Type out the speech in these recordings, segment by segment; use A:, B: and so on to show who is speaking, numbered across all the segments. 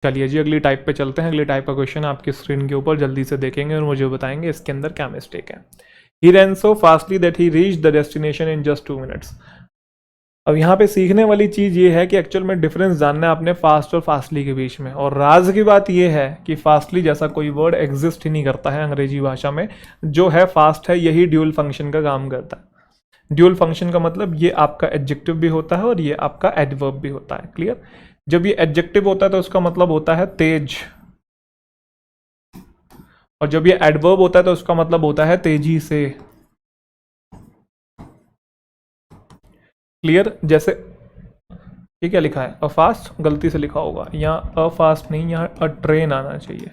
A: चलिए जी अगली टाइप पे चलते हैं। अगली टाइप का क्वेश्चन आपकी स्क्रीन के ऊपर जल्दी से देखेंगे और मुझे बताएंगे इसके अंदर क्या मिस्टेक है। ही ran so fastly that he reached the destination in just 2 minutes। अब यहाँ पे सीखने वाली चीज़ ये है कि एक्चुअल में डिफरेंस जानना है आपने फास्ट और फास्टली के बीच में। और राज की बात ये है कि फास्टली जैसा कोई वर्ड एग्जिस्ट ही नहीं करता है अंग्रेजी भाषा में। जो है फास्ट है यही ड्यूल फंक्शन का काम करता है। ड्यूल फंक्शन का मतलब ये आपका एडजेक्टिव भी होता है और ये आपका एडवर्ब भी होता है। क्लियर? जब ये एडजेक्टिव होता है तो उसका मतलब होता है तेज, और जब ये एडवर्ब होता है तो उसका मतलब होता है तेजी से। क्लियर? जैसे ये क्या लिखा है, अ फास्ट, गलती से लिखा होगा यहाँ अ फास्ट नहीं, यहाँ अ ट्रेन आना चाहिए।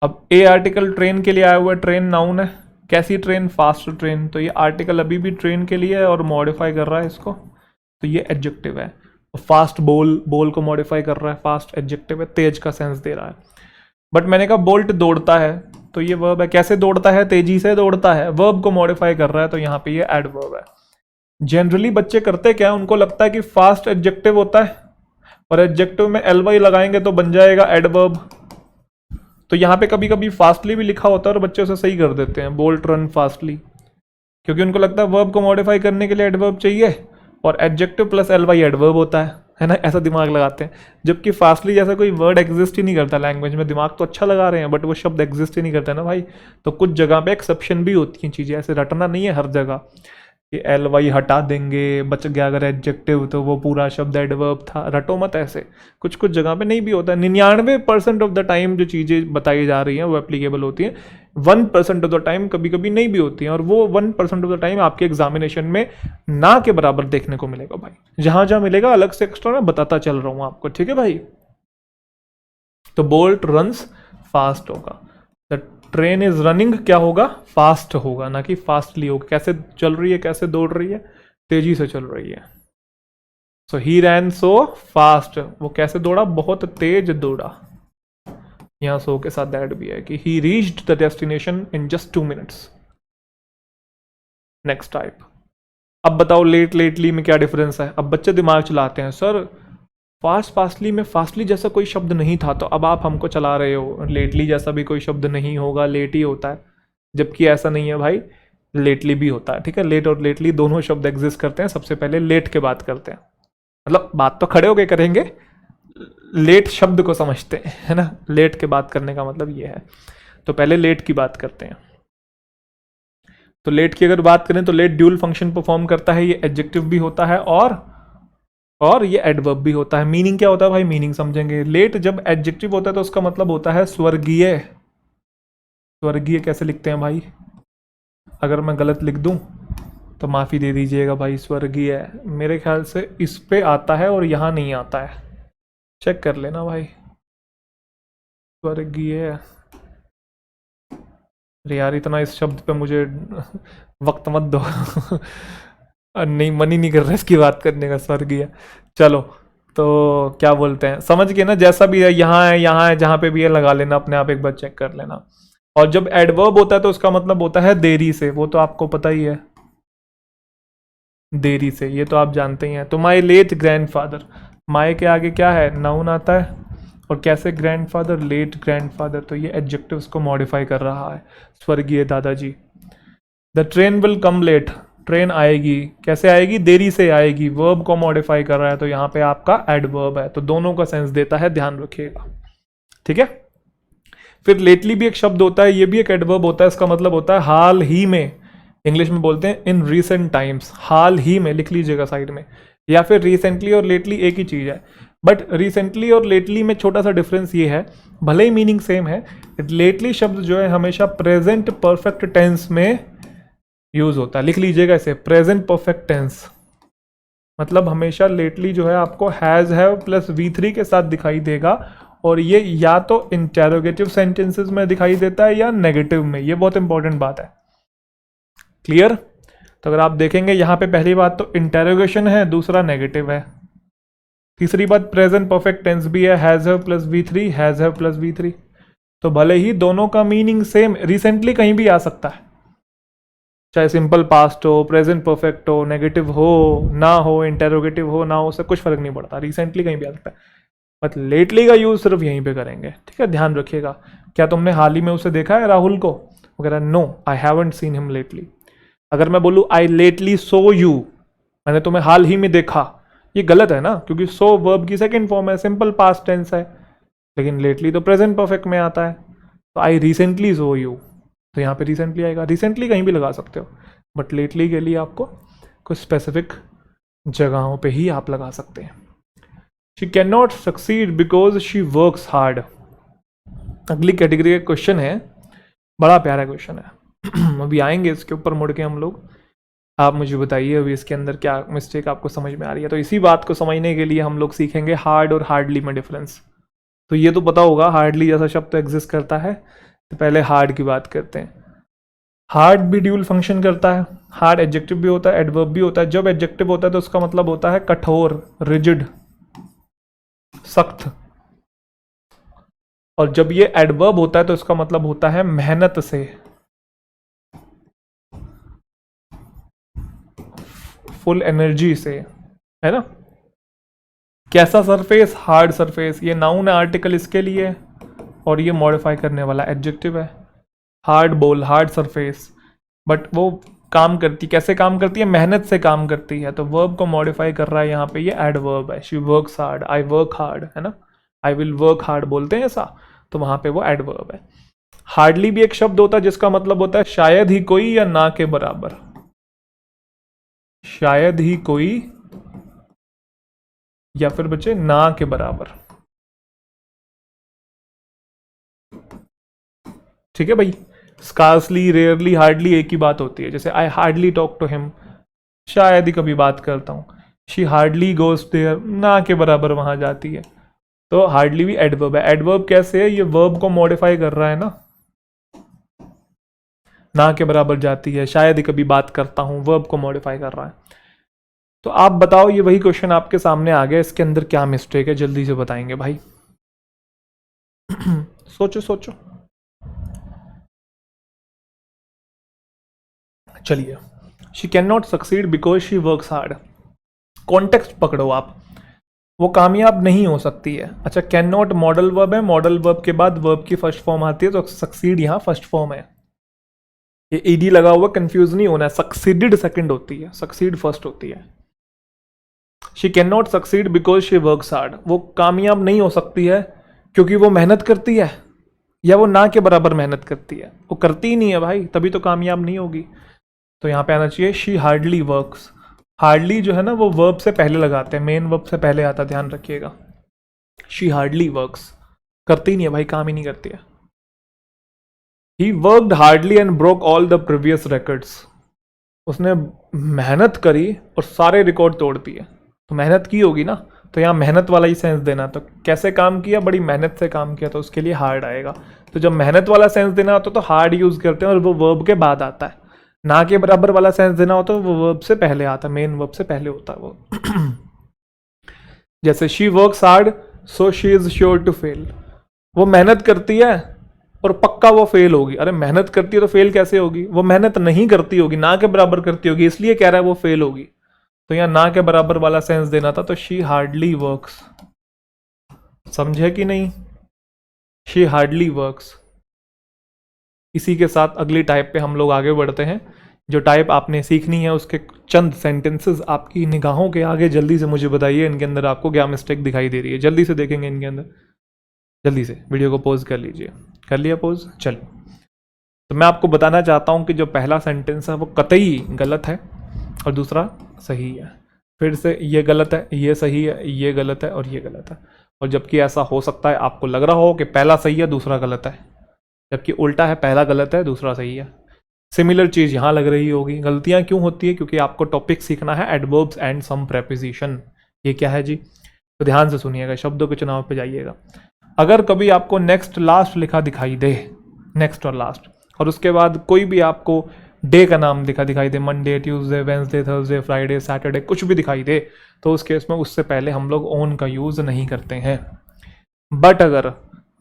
A: अब ए आर्टिकल ट्रेन के लिए आया हुआ है, ट्रेन नाउन है। कैसी ट्रेन? Fast train. तो ये आर्टिकल अभी भी ट्रेन के लिए है और मॉडिफाई कर रहा है इसको, तो ये एडजेक्टिव है। फास्ट बोल, बोल को मॉडिफाई कर रहा है, फास्ट एडजेक्टिव है, तेज का सेंस दे रहा है। बट मैंने कहा बोल्ट दौड़ता है, तो ये वर्ब है। कैसे दौड़ता है? तेजी से दौड़ता है, वर्ब को मॉडिफाई कर रहा है, तो यहाँ पे ये एडवर्ब है। जनरली बच्चे करते क्या है, उनको लगता है कि फास्ट एडजेक्टिव होता है और एडजेक्टिव में एल वाई लगाएंगे तो बन जाएगा एडवर्ब। तो यहाँ पे कभी कभी फास्टली भी लिखा होता है और बच्चे उसे सही कर देते हैं, बोल्ट रन फास्टली, क्योंकि उनको लगता है वर्ब को मॉडिफाई करने के लिए एडवर्ब चाहिए और adjective plus L Y adverb होता है ना, ऐसा दिमाग लगाते हैं। जबकि फास्टली जैसा कोई वर्ड एग्जिस्ट ही नहीं करता लैंग्वेज में। दिमाग तो अच्छा लगा रहे हैं बट वो शब्द एग्जिस्ट ही नहीं करता ना भाई। तो कुछ जगह पे एक्सेप्शन भी होती हैं चीज़ें, ऐसे रटना नहीं है हर जगह कि एल वाई हटा देंगे, बच गया अगर एडजेक्टिव तो वो पूरा शब्द एडवर्ब था। रटो मत ऐसे, कुछ कुछ जगह पे नहीं भी होता है। 99% ऑफ द टाइम जो चीज़ें बताई जा रही हैं वो एप्लीकेबल होती हैं, 1% ऑफ द टाइम कभी कभी नहीं भी होती हैं, और वो 1% ऑफ द टाइम आपके एग्जामिनेशन में ना के बराबर देखने को मिलेगा भाई। जहां जहां मिलेगा अलग से एक्स्ट्रा मैं बताता चल रहा हूं आपको, ठीक है भाई। तो बोल्ट रन्स फास्ट होगा, द ट्रेन इज रनिंग क्या होगा? फास्ट होगा, ना कि फास्टली होगा। कैसे चल रही है, कैसे दौड़ रही है? तेजी से चल रही है। सो ही रैन सो फास्ट, वो कैसे दौड़ा? बहुत तेज दौड़ा। यहां सो के साथ दैट भी है कि ही reached the destination in just 2 minutes. Next type. अब बताओ लेट लेटली में क्या डिफरेंस है। अब बच्चे दिमाग चलाते हैं, सर फास्ट फास्टली में फास्टली जैसा कोई शब्द नहीं था, तो अब आप हमको चला रहे हो लेटली जैसा भी कोई शब्द नहीं होगा, लेट ही होता है। जबकि ऐसा नहीं है भाई, लेटली भी होता है। ठीक है, लेट और लेटली दोनों शब्द एग्जिस्ट करते हैं। सबसे पहले लेट के बात करते हैं, मतलब बात तो खड़े होके करेंगे, लेट शब्द को समझते हैं, है ना। लेट के बात करने का मतलब ये है। तो पहले लेट की बात करते हैं। तो लेट की अगर बात करें तो लेट ड्यूल फंक्शन परफॉर्म करता है, ये एडजेक्टिव भी होता है और ये एडवर्ब भी होता है। मीनिंग क्या होता है भाई? मीनिंग समझेंगे। लेट जब एडजेक्टिव होता है तो उसका मतलब होता है स्वर्गीय। स्वर्गीय कैसे लिखते हैं भाई? अगर मैं गलत लिख दूं तो माफ़ी दे दीजिएगा भाई। स्वर्गीय मेरे ख्याल से इस पे आता है और यहाँ नहीं आता है, चेक कर लेना भाई। स्वर्गीय, अरे यार इतना इस शब्द पे मुझे वक्त मत दो नहीं, मन ही नहीं कर रहा इसकी बात करने का। स्वर्गीय, चलो तो क्या बोलते हैं, समझ गए ना। जैसा भी है, यहाँ है, जहाँ पे भी है लगा लेना, अपने आप एक बार चेक कर लेना। और जब एडवर्ब होता है तो उसका मतलब होता है देरी से, वो तो आपको पता ही है, देरी से, ये तो आप जानते ही हैं। तो माई लेट ग्रैंडफादर, माई के आगे क्या है? नाउन आता है। और कैसे ग्रैंडफादर? लेट ग्रैंडफादर, तो ये एडजेक्टिव्स को मॉडिफाई कर रहा है, स्वर्गीय दादाजी। The train will come late, train आएगी, कैसे आएगी? देरी से आएगी, वर्ब को मॉडिफाई कर रहा है, तो यहाँ पे आपका एडवर्ब है। तो दोनों का सेंस देता है, ध्यान रखिएगा, ठीक है। फिर लेटली भी एक शब्द होता है, ये भी एक एडवर्ब होता है। इसका मतलब होता है हाल ही में, इंग्लिश में बोलते हैं इन रीसेंट टाइम्स, हाल ही में लिख लीजिएगा साइड में। या फिर रिसेंटली और लेटली एक ही चीज़ है, बट रिसेंटली और लेटली में छोटा सा डिफरेंस ये है, भले ही मीनिंग सेम है, लेटली शब्द जो है हमेशा प्रेजेंट परफेक्ट टेंस में यूज होता है। लिख लीजिएगा इसे, प्रेजेंट परफेक्ट टेंस, मतलब हमेशा लेटली जो है आपको हैज़ हैव प्लस V3 के साथ दिखाई देगा, और ये या तो इंटेरोगेटिव सेंटेंसेस में दिखाई देता है या नेगेटिव में। ये बहुत इंपॉर्टेंट बात है, क्लियर। तो अगर आप देखेंगे यहाँ पे पहली बात तो इंटेरोगेशन है, दूसरा नेगेटिव है। तीसरी बात प्रेजेंट परफेक्ट टेंस भी है, has have plus V3, has have plus V3। तो भले ही दोनों का मीनिंग सेम, रिसेंटली कहीं भी आ सकता है, चाहे सिंपल पास्ट हो, प्रेजेंट परफेक्ट हो, नेगेटिव हो ना हो, इंटेरोगेटिव हो ना हो, उससे कुछ फर्क नहीं पड़ता, रिसेंटली कहीं भी आ सकता है। बट लेटली का यूज सिर्फ यहीं पे करेंगे, ठीक है, ध्यान रखिएगा। क्या तुमने हाल ही में उसे देखा है राहुल को? वो कह रहा है no I haven't seen him lately. अगर मैं बोलूँ आई लेटली सो यू, मैंने तुम्हें हाल ही में देखा, ये गलत है ना, क्योंकि सो वर्ब की सेकंड फॉर्म है, सिंपल पास्ट टेंस है, लेकिन लेटली तो प्रेजेंट परफेक्ट में आता है। तो आई रिसेंटली सो यू, तो यहाँ पे रिसेंटली आएगा। रिसेंटली कहीं भी लगा सकते हो, बट लेटली के लिए आपको कुछ स्पेसिफिक जगहों पे ही आप लगा सकते हैं। She can not succeed because she works hard. अगली कैटेगरी का क्वेश्चन है, बड़ा प्यारा क्वेश्चन है अभी आएंगे इसके ऊपर मुड़ के हम लोग। आप मुझे बताइए अभी इसके अंदर क्या मिस्टेक आपको समझ में आ रही है। तो इसी बात को समझने के लिए हम लोग सीखेंगे हार्ड और हार्डली में डिफरेंस। तो ये तो पता होगा हार्डली जैसा शब्द तो एग्जिस्ट करता है, तो पहले हार्ड की बात करते हैं। हार्ड भी ड्यूल फंक्शन करता है। हार्ड एडजेक्टिव भी होता है, एडवर्ब भी होता है। जब एडजेक्टिव होता है तो उसका मतलब होता है कठोर, रिजिड, सख्त, और जब ये एडवर्ब होता है तो इसका मतलब होता है मेहनत से, फुल एनर्जी से, है ना। कैसा सरफेस? Hard surface. ये नाउन है, आर्टिकल इसके लिए, और ये मॉडिफाई करने वाला एडजेक्टिव है। हार्ड बोल, हार्ड सरफेस, बट वो काम करती, कैसे काम करती है? मेहनत से काम करती है। तो वर्ब को मॉडिफाई कर रहा है यहाँ पे, ये एडवर्ब है। She works hard, I work hard, है ना, आई विल वर्क हार्ड बोलते हैं ऐसा, तो वहां पे वो एडवर्ब है। हार्डली भी एक शब्द होता है जिसका मतलब होता है शायद ही कोई या ना के बराबर। शायद ही कोई या फिर बच्चे ना के बराबर, ठीक है भाई। स्कार्सली, रेयरली, हार्डली एक ही बात होती है। जैसे I hardly talk to him, शायद ही कभी बात करता हूं। शी हार्डली गोज देयर, ना के बराबर वहां जाती है। तो हार्डली भी एडवर्ब है। एडवर्ब कैसे है? ये वर्ब को मॉडिफाई कर रहा है ना के बराबर जाती है। शायद ही कभी बात करता हूं, वर्ब को मॉडिफाई कर रहा है। तो आप बताओ, ये वही क्वेश्चन आपके सामने आ गया, इसके अंदर क्या मिस्टेक है? जल्दी से बताएंगे भाई सोचो सोचो। चलिए, she can not succeed because she works hard. Context पकड़ो आप, वो कामयाब नहीं हो सकती है। अच्छा, कैन नॉट मॉडल वर्ब है, मॉडल वर्ब के बाद वर्ब की फर्स्ट फॉर्म आती है, तो सक्सीड यहाँ फर्स्ट फॉर्म है। ये ईडी लगा हुआ, कंफ्यूज नहीं होना है। सक्सीडेड सेकंड होती है, सक्सीड फर्स्ट होती है। She can not succeed because she works hard, वो कामयाब नहीं हो सकती है क्योंकि वो मेहनत करती है, या वो ना के बराबर मेहनत करती है। वो करती ही नहीं है भाई, तभी तो कामयाब नहीं होगी। तो यहाँ पे आना चाहिए शी हार्डली वर्क्स। हार्डली जो है ना वो वर्ब से पहले लगाते हैं, मेन वर्ब से पहले आता है, ध्यान रखिएगा। शी हार्डली वर्क्स, करती नहीं है भाई, काम ही नहीं करती है। He worked hardly and broke all the previous records, उसने मेहनत करी और सारे रिकॉर्ड तोड़ दिए। तो मेहनत की होगी ना, तो यहाँ मेहनत वाला ही सेंस देना। तो कैसे काम किया? बड़ी मेहनत से काम किया, तो उसके लिए हार्ड आएगा। तो जब मेहनत वाला सेंस देना होता तो हार्ड यूज करते हैं, और वो वर्ब के बाद आता है। ना के बराबर वाला सेंस देना होता है वो वर्ब से पहले आता है, मेन वर्ब से पहले होता है वो जैसे she works hard so she is sure to fail, वो मेहनत करती है और पक्का वो फेल होगी। अरे मेहनत करती है तो फेल कैसे होगी? वो मेहनत नहीं करती होगी, ना के बराबर करती होगी, इसलिए कह रहा है वो फेल होगी। तो यहाँ ना के बराबर वाला सेंस देना था, तो शी हार्डली वर्क्स। समझे कि नहीं? She hardly works. इसी के साथ अगली टाइप पे हम लोग आगे बढ़ते हैं। जो टाइप आपने सीखनी है उसके चंद सेंटेंसेस आपकी निगाहों के आगे, जल्दी से मुझे बताइए इनके अंदर आपको क्या मिस्टेक दिखाई दे रही है। जल्दी से देखेंगे इनके अंदर, जल्दी से वीडियो को पॉज कर लीजिए। कर लिया पॉज? चलो, तो मैं आपको बताना चाहता हूँ कि जो पहला सेंटेंस है वो कतई गलत है और दूसरा सही है। फिर से ये गलत है, ये सही है, ये गलत है और ये गलत है। और जबकि ऐसा हो सकता है आपको लग रहा हो कि पहला सही है दूसरा गलत है, जबकि उल्टा है, पहला गलत है दूसरा सही है। सिमिलर चीज़ यहाँ लग रही होगी। गलतियाँ क्यों होती है? क्योंकि आपको टॉपिक सीखना है एडवर्ब्स एंड सम प्रेपोजिशन। ये क्या है जी? तो ध्यान से सुनिएगा, शब्दों के चुनाव पे जाइएगा। अगर कभी आपको नेक्स्ट लास्ट लिखा दिखाई दे, नेक्स्ट और लास्ट, और उसके बाद कोई भी आपको डे का नाम दिखाई दे, Monday, Tuesday, Wednesday, Thursday, Friday, Saturday, कुछ भी दिखाई दे, तो उस केस में उससे पहले हम लोग ऑन का यूज़ नहीं करते हैं। बट अगर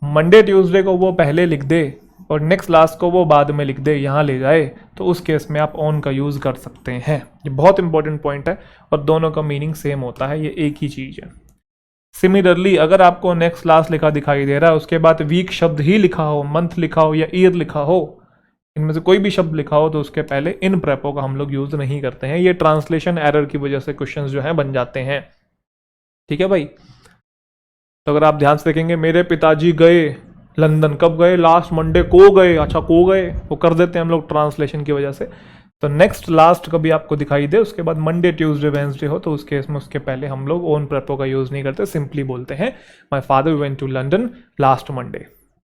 A: मंडे ट्यूसडे को वो पहले लिख दे और नेक्स्ट लास्ट को वो बाद में लिख दे, यहाँ ले जाए, तो उस केस में आप ऑन का यूज़ कर सकते हैं। ये बहुत इंपॉर्टेंट पॉइंट है और दोनों का मीनिंग सेम होता है, ये एक ही चीज़ है। सिमिलरली अगर आपको नेक्स्ट लास्ट लिखा दिखाई दे रहा है, उसके बाद वीक शब्द ही लिखा हो, मंथ लिखा हो या ईयर लिखा हो, इनमें से कोई भी शब्द लिखा हो, तो उसके पहले इन प्रेपो का हम लोग यूज नहीं करते हैं। ये ट्रांसलेशन एरर की वजह से क्वेश्चंस जो हैं बन जाते हैं। ठीक है भाई। तो अगर आप ध्यान से देखेंगे, मेरे पिताजी गए लंदन, कब गए, लास्ट मंडे को गए, अच्छा को गए, वो कर देते हैं हम लोग ट्रांसलेशन की वजह से। तो नेक्स्ट लास्ट कभी आपको दिखाई दे, उसके बाद मंडे ट्यूसडे वेंसडे हो, तो उस केस में उसके पहले हम लोग ओन प्रेपो का यूज नहीं करते, सिंपली बोलते हैं my father went to London last Monday.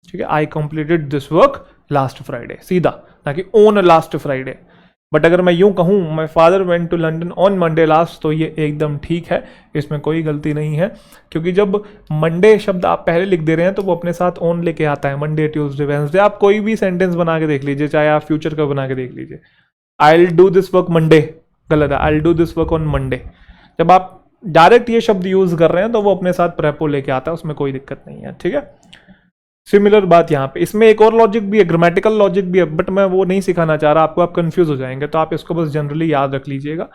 A: ठीक है, I completed this work last Friday, सीधा, ना कि ओन लास्ट फ्राइडे। बट अगर मैं यूं कहूं my father went to London on Monday last, तो ये एकदम ठीक है, इसमें कोई गलती नहीं है, क्योंकि जब मंडे शब्द आप पहले लिख दे रहे हैं तो वो अपने साथ ऑन लेके आता है, मंडे ट्यूसडे वेंसडे। आप कोई भी सेंटेंस बना के देख लीजिए, चाहे आप फ्यूचर का बना के देख लीजिए, I will do this work Monday, गलत है, I will do this work on Monday. जब आप डायरेक्ट ये शब्द यूज कर रहे हैं तो वो अपने साथ प्रेपो लेके आता है, उसमें कोई दिक्कत नहीं है। ठीक है, सिमिलर बात यहाँ पे, इसमें एक और लॉजिक भी है, ग्रामेटिकल लॉजिक भी है, बट मैं वो नहीं सिखाना चाह रहा आपको, आप कंफ्यूज हो जाएंगे, तो आप इसको बस जनरली याद रख लीजिएगा,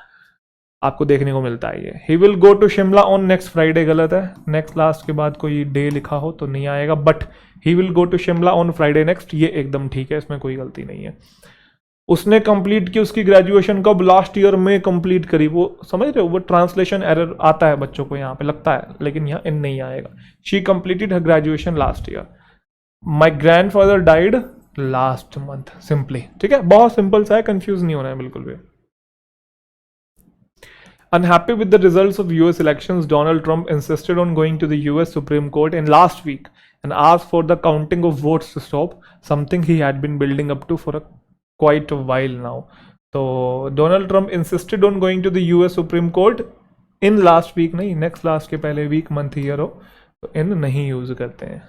A: आपको देखने को मिलता है ये। He will go to Shimla on next Friday, गलत है, नेक्स्ट लास्ट के बाद कोई डे लिखा हो तो नहीं आएगा, but he will go to Shimla on Friday next, ये एकदम ठीक है, इसमें कोई गलती नहीं है। उसने कंप्लीट की उसकी ग्रेजुएशन कब, लास्ट ईयर में कंप्लीट करी, वो समझ रहे हो, वो ट्रांसलेशन एरर आता है बच्चों को यहाँ पे लगता है, लेकिन यहाँ इन नहीं आएगा। She completed her graduation last year, my grandfather died last month, simply. ठीक है, बहुत सिंपल सा है, कंफ्यूज नहीं होना है बिल्कुल भी। Unhappy with the results of US elections, Donald Trump insisted on going to the US Supreme Court in last week and asked for the counting of votes to stop, something he had been building up to for quite a while now. So Donald Trump insisted on going to the US Supreme Court in last week, नहीं next last के पहले week, month, year हो, तो इन नहीं use करते हैं।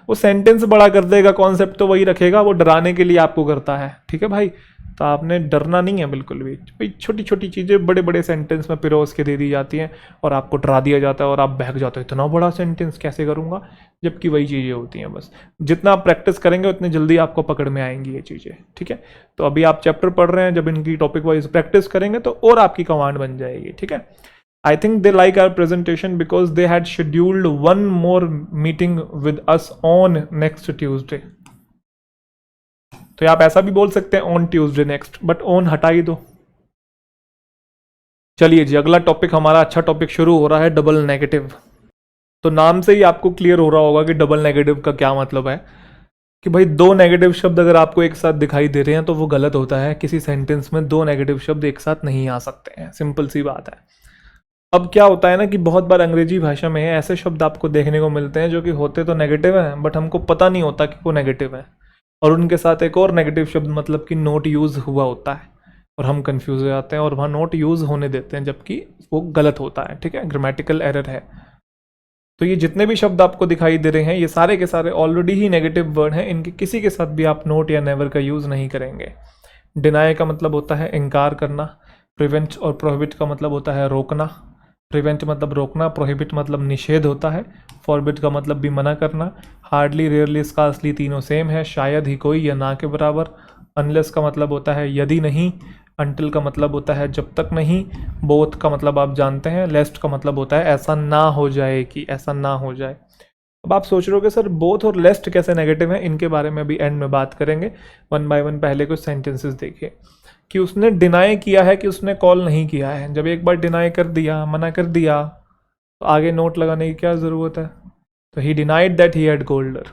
A: वो sentence बड़ा कर देगा, कॉन्सेप्ट तो वही रखेगा, वो डराने के लिए आपको करता है। ठीक है भाई, तो आपने डरना नहीं है बिल्कुल भी भाई। छोटी छोटी चीज़ें बड़े बड़े सेंटेंस में पिरोस के दे दी जाती हैं और आपको डरा दिया जाता है और आप बहक जाते हो, इतना बड़ा सेंटेंस कैसे करूँगा, जबकि वही चीज़ें होती हैं। बस जितना आप प्रैक्टिस करेंगे उतनी जल्दी आपको पकड़ में आएंगी ये चीज़ें। ठीक है, तो अभी आप चैप्टर पढ़ रहे हैं, जब इनकी टॉपिक वाइज प्रैक्टिस करेंगे तो और आपकी कमांड बन जाएगी। ठीक है, I think they like our presentation because they had scheduled one more meeting with us on next Tuesday. तो आप ऐसा भी बोल सकते हैं on Tuesday next, but on हटा ही दो। चलिए जी, अगला टॉपिक हमारा अच्छा टॉपिक शुरू हो रहा है, डबल नेगेटिव। तो नाम से ही आपको क्लियर हो रहा होगा कि डबल नेगेटिव का क्या मतलब है, कि भाई दो नेगेटिव शब्द अगर आपको एक साथ दिखाई दे रहे हैं तो वो गलत होता है। किसी सेंटेंस में दो नेगेटिव शब्द एक साथ नहीं आ सकते हैं, सिंपल सी बात है। अब क्या होता है ना कि बहुत बार अंग्रेजी भाषा में ऐसे शब्द आपको देखने को मिलते हैं जो कि होते तो नेगेटिव हैं, बट हमको पता नहीं होता कि वो नेगेटिव है, और उनके साथ एक और नेगेटिव शब्द मतलब कि नोट यूज़ हुआ होता है, और हम कंफ्यूज हो जाते हैं और वहाँ नोट यूज़ होने देते हैं, जबकि वो गलत होता है। ठीक है, ग्रामेटिकल एरर है। तो ये जितने भी शब्द आपको दिखाई दे रहे हैं, ये सारे के सारे ऑलरेडी ही नेगेटिव वर्ड हैं, इनके किसी के साथ भी आप नोट या नेवर का यूज़ नहीं करेंगे। डिनाई का मतलब होता है इनकार करना, प्रिवेंट और प्रोहिबिट का मतलब होता है रोकना। प्रिवेंट मतलब रोकना, प्रोहिबिट मतलब निषेध होता है, फॉरबिट का मतलब भी मना करना। हार्डली, रेयरली, स्कार्सली तीनों सेम है, शायद ही कोई या ना के बराबर। अनलेस का मतलब होता है यदि नहीं। अंटिल का मतलब होता है जब तक नहीं। बोथ का मतलब आप जानते हैं। लेस्ट का मतलब होता है ऐसा ना हो जाए कि ऐसा ना हो जाए। अब आप सोच रहे हो कि सर बोथ और लेस्ट कैसे नेगेटिव हैं, इनके बारे में भी एंड में बात करेंगे, वन बाय वन। पहले कुछ सेंटेंसेस देखिए कि उसने डिनाई किया है कि उसने कॉल नहीं किया है। जब एक बार डिनाई कर दिया, मना कर दिया, तो आगे नोट लगाने की क्या ज़रूरत है। तो ही denied that he had called her,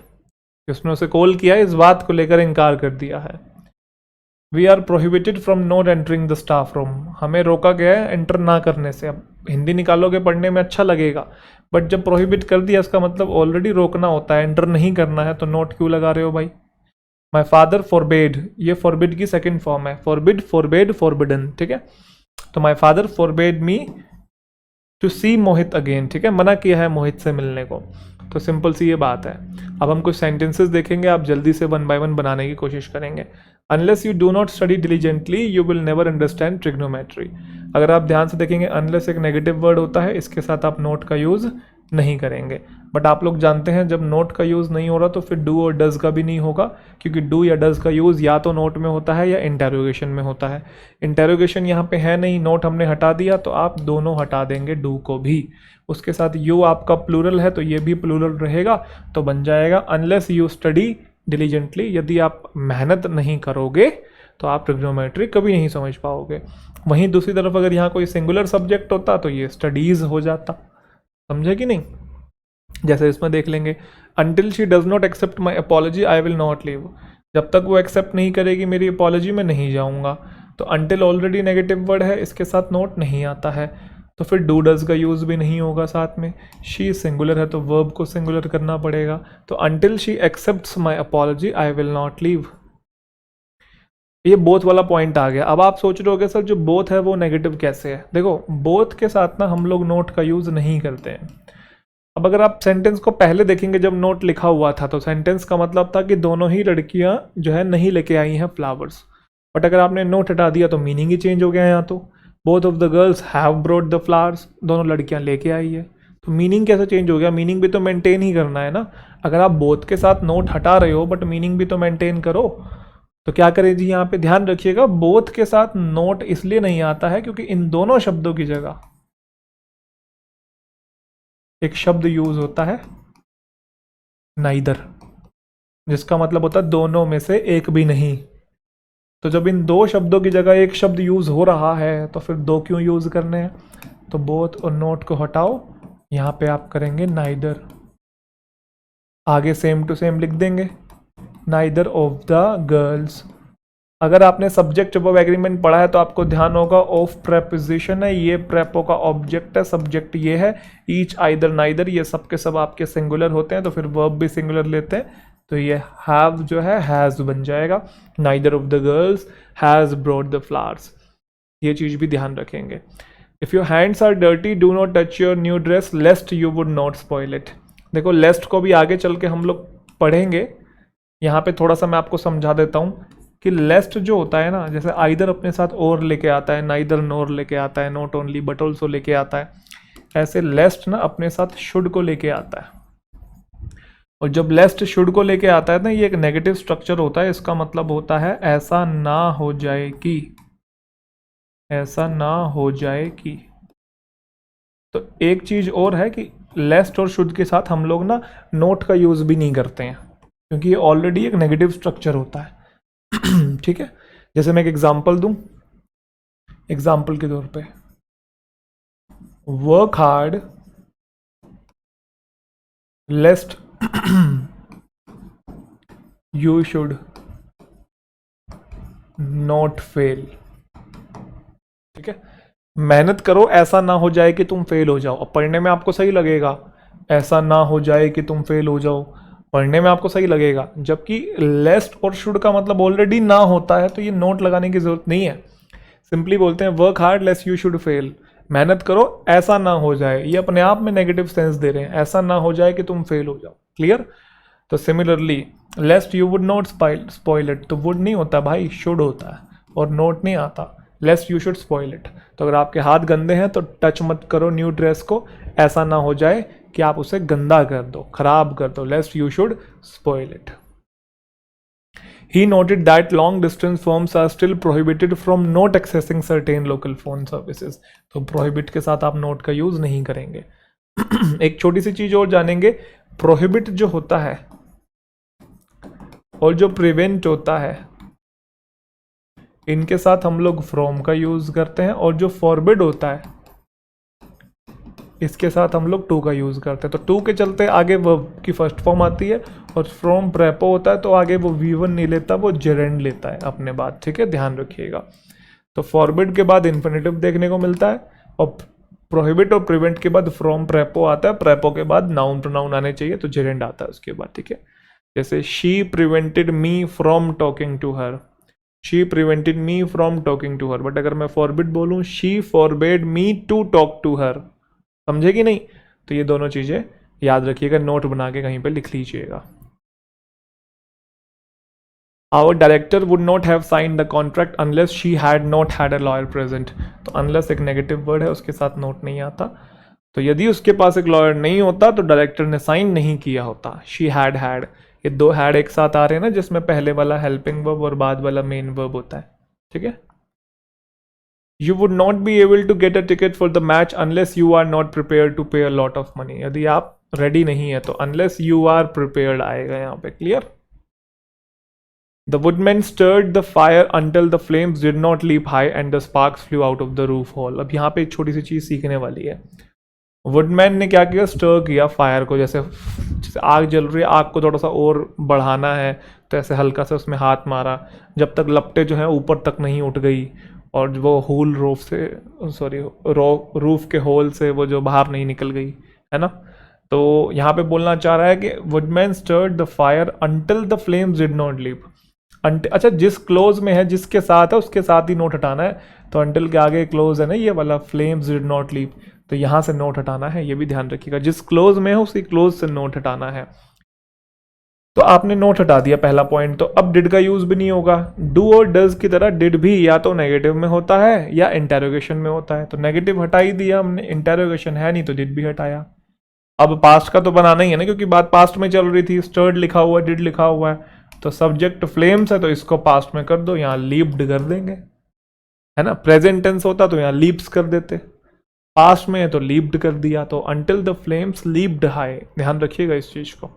A: उसने उसे कॉल किया, इस बात को लेकर इनकार कर दिया है। We are prohibited from not entering the staff room, हमें रोका गया है एंटर ना करने से। अब हिंदी निकालोगे पढ़ने में अच्छा लगेगा, बट जब प्रोहिबिट कर दिया इसका मतलब ऑलरेडी रोकना होता है, एंटर नहीं करना है, तो नोट क्यों लगा रहे हो भाई। माई फादर फॉरबेड, ये फॉरबिड की सेकेंड फॉर्म है, फॉरबिड, फॉरबेड, फॉरबिडन। ठीक है, तो my father forbade me to see Mohit again. ठीक है, मना किया है मोहित से मिलने को। तो सिंपल सी ये बात है। अब हम कुछ सेंटेंसेस देखेंगे, आप जल्दी से वन बाय वन बनाने की कोशिश करेंगे। Unless you do not study diligently you will never understand trigonometry. अगर आप ध्यान से देखेंगे, अनलेस एक नेगेटिव वर्ड होता है, इसके साथ आप नोट का यूज़ नहीं करेंगे। बट आप लोग जानते हैं जब नोट का यूज़ नहीं हो रहा तो फिर डू और डज का भी नहीं होगा, क्योंकि डू या डज का यूज़ या तो नोट में होता है या इंटेरोगेशन में होता है। इंटेरोगेशन यहाँ पे है नहीं, नोट हमने हटा दिया तो आप दोनों हटा देंगे डू को भी। उसके साथ यू आपका प्लूरल है तो ये भी प्लूरल रहेगा, तो बन जाएगा अनलेस यू स्टडी डिलीजेंटली। यदि आप मेहनत नहीं करोगे तो आप ट्रिग्नोमेट्री कभी नहीं समझ पाओगे। वहीं दूसरी तरफ अगर यहाँ कोई सिंगुलर सब्जेक्ट होता तो ये स्टडीज़ हो जाता। समझे कि नहीं? जैसे इसमें देख लेंगे, until she does not accept my apology I will not leave. जब तक वो एक्सेप्ट नहीं करेगी मेरी अपॉलॉजी में नहीं जाऊँगा। तो अनटिल ऑलरेडी नेगेटिव वर्ड है, इसके साथ नोट नहीं आता है, तो फिर डू डज का यूज़ भी नहीं होगा साथ में। शी सिंगुलर है तो वर्ब को सिंगुलर करना पड़ेगा। तो until she accepts my apology I will not leave. ये बोथ वाला पॉइंट आ गया। अब आप सोच रहे होगे सर जो बोथ है वो नेगेटिव कैसे है? देखो बोथ के साथ ना हम लोग नोट का यूज़ नहीं करते हैं। अब अगर आप सेंटेंस को पहले देखेंगे जब नोट लिखा हुआ था तो सेंटेंस का मतलब था कि दोनों ही लड़कियां जो है नहीं लेके आई हैं फ्लावर्स। बट अगर आपने नोट हटा दिया तो मीनिंग ही चेंज हो गया है। यहाँ तो both of the girls have brought the flowers, दोनों लड़कियां लेके आई है, तो मीनिंग कैसे चेंज हो गया? मीनिंग भी तो मेंटेन ही करना है ना। अगर आप बोथ के साथ नोट हटा रहे हो बट मीनिंग भी तो मेंटेन करो। तो क्या करें जी, यहाँ पे ध्यान रखिएगा, बोथ के साथ नोट इसलिए नहीं आता है क्योंकि इन दोनों शब्दों की जगह एक शब्द यूज होता है नाइदर, जिसका मतलब होता है दोनों में से एक भी नहीं। तो जब इन दो शब्दों की जगह एक शब्द यूज हो रहा है तो फिर दो क्यों यूज करने हैं? तो बोथ और नोट को हटाओ, यहाँ पे आप करेंगे नाइदर, आगे सेम टू सेम लिख देंगे, नाइदर ऑफ द गर्ल्स। अगर आपने सब्जेक्ट वर्ब एग्रीमेंट पढ़ा है तो आपको ध्यान होगा ऑफ प्रेपोजिशन है, ये प्रेपो का ऑब्जेक्ट है, सब्जेक्ट ये है, ईच आइदर नाइदर, ये सब के सब आपके सिंगुलर होते हैं तो फिर वर्ब भी सिंगुलर लेते हैं, तो ये हैव जो है हैज बन जाएगा। Neither of the girls has brought the flowers, ये चीज़ भी ध्यान रखेंगे। If your hands are dirty do not touch your new dress lest you would not spoil it. देखो लेस्ट को भी आगे चल के हम लोग पढ़ेंगे, यहाँ पे थोड़ा सा मैं आपको समझा देता हूँ कि लेस्ट जो होता है ना, जैसे आइदर अपने साथ और लेके आता है, नाइदर नोर लेके आता है, नॉट ओनली बट ऑल्सो लेके आता है, ऐसे लेस्ट ना अपने साथ शुड को लेके आता है। और जब लेस्ट शुड को लेके आता है ना, ये एक नेगेटिव स्ट्रक्चर होता है। इसका मतलब होता है ऐसा ना हो जाए कि, ऐसा ना हो जाए कि। तो एक चीज और है कि लेस्ट और शुड के साथ हम लोग ना नोट का यूज भी नहीं करते हैं, क्योंकि ये ऑलरेडी एक नेगेटिव स्ट्रक्चर होता है। ठीक है, जैसे मैं एक एग्जांपल दूं, एग्जांपल के तौर पे work hard लेस्ट you should not fail. ठीक है, मेहनत करो ऐसा ना हो जाए कि तुम फेल हो जाओ। अब पढ़ने में आपको सही लगेगा ऐसा ना हो जाए कि तुम फेल हो जाओ, पढ़ने में आपको सही लगेगा, जबकि लेस्ट और शुड का मतलब ऑलरेडी ना होता है, तो ये नोट लगाने की जरूरत नहीं है। सिंपली बोलते हैं work hard लेस्ट you should fail, मेहनत करो ऐसा ना हो जाए, ये अपने आप में नेगेटिव सेंस दे रहे हैं, ऐसा ना हो जाए कि तुम फेल हो जाओ। क्लियर? तो similarly लेस्ट you would not spoil it, तो वुड नहीं होता भाई, शुड होता है, और नोट नहीं आता, लेस्ट यू शुड स्पॉइल इट। तो अगर आपके हाथ गंदे हैं तो टच मत करो न्यू ड्रेस को, ऐसा ना हो जाए कि आप उसे गंदा कर दो, खराब कर दो, लेस्ट you should spoil it. He noted that long distance firms are still prohibited from not accessing certain local phone services. तो prohibit के साथ आप note का यूज नहीं करेंगे। एक छोटी सी चीज और जानेंगे, prohibit जो होता है और जो prevent होता है, इनके साथ हम लोग from का यूज करते हैं, और जो forbid होता है इसके साथ हम लोग टू का यूज करते हैं। तो टू के चलते आगे वर्ब की फर्स्ट फॉर्म आती है, और फ्रॉम प्रेपो होता है तो आगे वो V1 नहीं लेता, वो जेरेंड लेता है अपने बाद। ठीक है, ध्यान रखिएगा। तो फॉरबिड के बाद इन्फिनेटिव देखने को मिलता है, और प्रोहिबिट और प्रिवेंट के बाद फ्रॉम प्रेपो आता है, प्रेपो के बाद नाउन प्रोनाउन आने चाहिए, तो जेरेंड आता है उसके बाद। ठीक है, जैसे she prevented me from talking to her, she prevented me from talking to her. But अगर मैं फॉरबिड बोलूँ, she forbade me to talk to her. समझे कि नहीं? तो ये दोनों चीजें याद रखिएगा, नोट बना के कहीं पे लिख लीजिएगा। Our director would not have signed the contract unless she had not had a lawyer present. तो unless एक नेगेटिव वर्ड है, उसके साथ नोट नहीं आता, तो यदि उसके पास एक लॉयर नहीं होता तो डायरेक्टर ने साइन नहीं किया होता। शी हैड हैड, ये दो हैड एक साथ आ रहे हैं ना, जिसमें पहले वाला हेल्पिंग वर्ब और बाद वाला मेन वर्ब होता है, ठीक है। You would not be able to get a ticket for the match unless you are not prepared to pay a lot of money। यदि आप रेडी नहीं है तो unless you are prepared आएगा यहाँ पे, clear. The woodman stirred the fire until the flames did not leap high and the sparks flew out of the roof hole। अब यहाँ पे एक छोटी सी चीज सीखने वाली है। वुडमैन ने क्या किया, स्टर किया फायर को, जैसे आग जल रही है, आग को थोड़ा सा और बढ़ाना है तो ऐसे हल्का सा उसमें हाथ मारा, जब तक लपटें जो है ऊपर तक नहीं उठ गई और वो होल रूफ से, सॉरी रूफ के होल से वो जो बाहर नहीं निकल गई, है ना। तो यहाँ पे बोलना चाह रहा है कि woodman stirred the fire until the flames did not leap. अच्छा, जिस क्लोज में है, जिसके साथ है उसके साथ ही नोट हटाना है, तो अंटिल के आगे क्लोज है ना ये वाला, फ्लेम्स डिड नॉट लीप, तो यहाँ से नोट हटाना है, ये भी ध्यान रखिएगा। जिस क्लोज में है उसी क्लोज से नोट हटाना है। तो आपने नोट हटा दिया पहला पॉइंट, तो अब डिड का यूज भी नहीं होगा। डू और डज की तरह डिड भी या तो नेगेटिव में होता है या इंटेरोगेशन में होता है, तो नेगेटिव हटा ही दिया हमने, इंटेरोगेशन है नहीं तो डिड भी हटाया। अब पास्ट का तो बनाना ही है ना, क्योंकि बात पास्ट में चल रही थी, स्टर्ड लिखा हुआ है, डिड लिखा हुआ है, तो सब्जेक्ट फ्लेम्स है तो इसको पास्ट में कर दो, यहाँ लीप्ड कर देंगे, है ना। प्रेजेंट टेंस होता तो यहाँ लीप्स कर देते, पास्ट में है तो लीप्ड कर दिया, तो until the flames leaped high, ध्यान रखिएगा इस चीज को।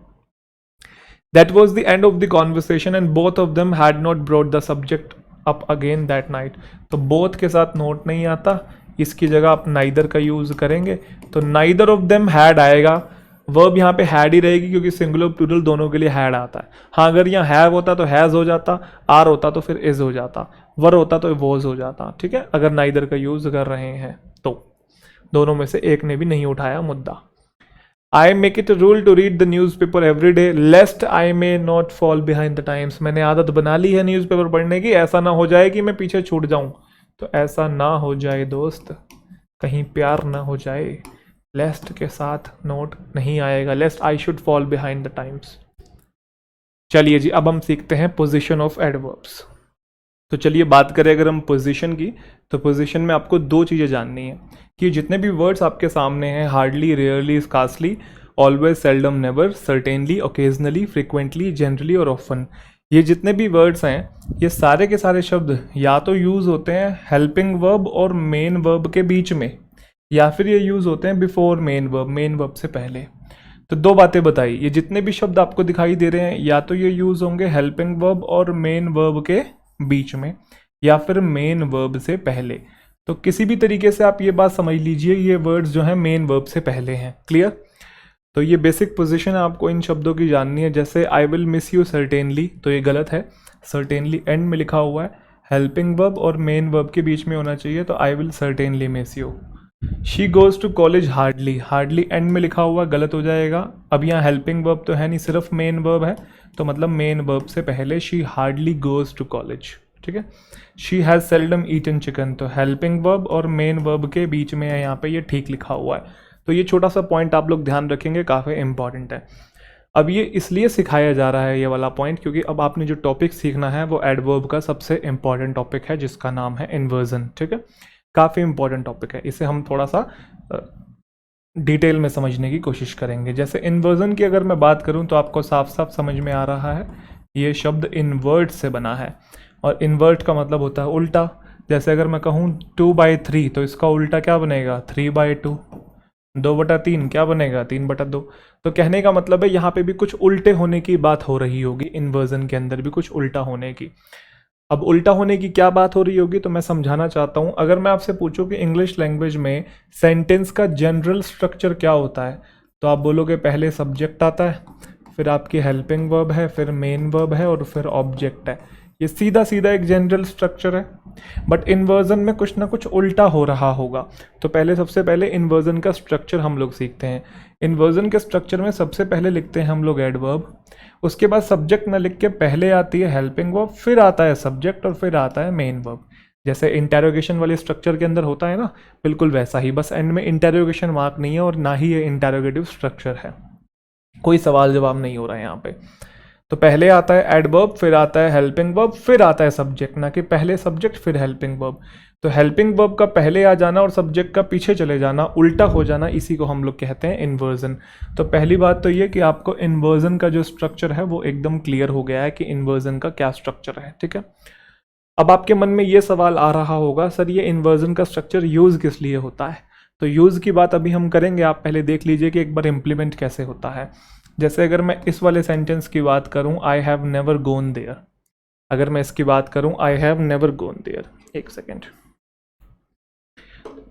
A: That was the end of the conversation and both of them had not brought the subject up again that night। तो both के साथ नोट नहीं आता, इसकी जगह आप neither का यूज करेंगे, तो neither of them had आएगा। वर्ब यहाँ पे had ही रहेगी क्योंकि सिंगुलर प्लूरल दोनों के लिए had आता है। हाँ, अगर यहाँ have होता तो has हो जाता, are होता तो फिर is हो जाता, were होता तो was हो जाता, ठीक है। अगर neither का यूज कर रहे हैं तो दोनों में से एक ने भी नहीं उठाया मुद्दा। I make it a rule to read the newspaper every day lest I may not fall behind the times। मैंने आदत बना ली है न्यूज़पेपर पढ़ने की, ऐसा ना हो जाए कि मैं पीछे छूट जाऊं। तो ऐसा ना हो जाए दोस्त, कहीं प्यार ना हो जाए, लेस्ट के साथ नोट नहीं आएगा, lest I should fall behind the times. चलिए जी, अब हम सीखते हैं पोजिशन ऑफ एडवर्ब्स। तो चलिए बात करें अगर हम पोजीशन की, तो पोजीशन में आपको दो चीज़ें जाननी है कि जितने भी वर्ड्स आपके सामने हैं, hardly, rarely, scarcely, always, seldom, never, certainly, occasionally, frequently, generally और ऑफन, ये जितने भी वर्ड्स हैं, ये सारे के सारे शब्द या तो यूज़ होते हैं हेल्पिंग वर्ब और मेन वर्ब के बीच में, या फिर ये यूज़ होते हैं बिफोर मेन वर्ब से पहले। तो दो बातें बताई, ये जितने भी शब्द आपको दिखाई दे रहे हैं या तो ये यूज़ होंगे हेल्पिंग वर्ब और मेन वर्ब के बीच में या फिर मेन वर्ब से पहले। तो किसी भी तरीके से आप ये बात समझ लीजिए, ये वर्ड्स जो हैं मेन वर्ब से पहले हैं, क्लियर। तो ये बेसिक पोजीशन आपको इन शब्दों की जाननी है। जैसे I will miss you certainly, तो ये गलत है, सर्टेनली एंड में लिखा हुआ है, हेल्पिंग वर्ब और मेन वर्ब के बीच में होना चाहिए, तो I will certainly miss you. She goes to college hardly, hardly end में लिखा हुआ, गलत हो जाएगा। अब यहाँ हेल्पिंग वर्ब तो है नहीं, सिर्फ मेन वर्ब है, तो मतलब मेन वर्ब से पहले she hardly goes to college, ठीक है। She has seldom eaten chicken, तो हेल्पिंग वर्ब और मेन वर्ब के बीच में है यहाँ पे, ये ठीक लिखा हुआ है। तो ये छोटा सा पॉइंट आप लोग ध्यान रखेंगे, काफ़ी इंपॉर्टेंट है। अब ये इसलिए सिखाया जा रहा है ये वाला पॉइंट, क्योंकि अब आपने जो टॉपिक सीखना है वो एडवर्ब का सबसे इंपॉर्टेंट टॉपिक है, जिसका नाम है इन्वर्जन, ठीक है। काफ़ी इंपॉर्टेंट टॉपिक है, इसे हम थोड़ा सा डिटेल में समझने की कोशिश करेंगे। जैसे इन्वर्जन की अगर मैं बात करूं तो आपको साफ साफ समझ में आ रहा है, ये शब्द इन्वर्ट से बना है, और इन्वर्ट का मतलब होता है उल्टा। जैसे अगर मैं कहूँ 2/3, तो इसका उल्टा क्या बनेगा, 3/2। 2/3 क्या बनेगा, 3/2। तो कहने का मतलब है यहाँ पे भी कुछ उल्टे होने की बात हो रही होगी, इन्वर्जन के अंदर भी कुछ उल्टा होने की। अब उल्टा होने की क्या बात हो रही होगी, तो मैं समझाना चाहता हूँ। अगर मैं आपसे पूछूं कि इंग्लिश लैंग्वेज में सेंटेंस का जनरल स्ट्रक्चर क्या होता है, तो आप बोलोगे पहले सब्जेक्ट आता है, फिर आपकी हेल्पिंग वर्ब है, फिर मेन वर्ब है और फिर ऑब्जेक्ट है। ये सीधा सीधा एक जनरल स्ट्रक्चर है, बट इन्वर्जन में कुछ ना कुछ उल्टा हो रहा होगा। तो पहले सबसे पहले इन्वर्जन का स्ट्रक्चर हम लोग सीखते हैं। इन्वर्जन के स्ट्रक्चर में सबसे पहले लिखते हैं हम लोग एडवर्ब, उसके बाद सब्जेक्ट ना लिख के पहले आती है हेल्पिंग वर्ब, फिर आता है सब्जेक्ट और फिर आता है मेन वर्ब। जैसे इंटेरोगेशन वाले स्ट्रक्चर के अंदर होता है ना, बिल्कुल वैसा ही, बस एंड में इंटेरोगेशन मार्क नहीं है और ना ही ये इंटेरोगेटिव स्ट्रक्चर है, कोई सवाल जवाब नहीं हो रहा है यहाँ पे। तो पहले आता है एडवर्ब, फिर आता है हेल्पिंग वर्ब, फिर आता है सब्जेक्ट, ना कि पहले सब्जेक्ट फिर हेल्पिंग वर्ब। तो हेल्पिंग वर्ब का पहले आ जाना और सब्जेक्ट का पीछे चले जाना, उल्टा हो जाना, इसी को हम लोग कहते हैं इन्वर्जन। तो पहली बात तो ये कि आपको इन्वर्जन का जो स्ट्रक्चर है वो एकदम क्लियर हो गया है कि इन्वर्जन का क्या स्ट्रक्चर है, ठीक है। अब आपके मन में ये सवाल आ रहा होगा, सर ये इन्वर्जन का स्ट्रक्चर यूज़ किस लिए होता है? तो यूज़ की बात अभी हम करेंगे, आप पहले देख लीजिए कि एक बार इम्प्लीमेंट कैसे होता है। जैसे अगर मैं इस वाले सेंटेंस की बात करूं, I have never gone there, अगर मैं इसकी बात करूं I have never gone there, एक सेकेंड,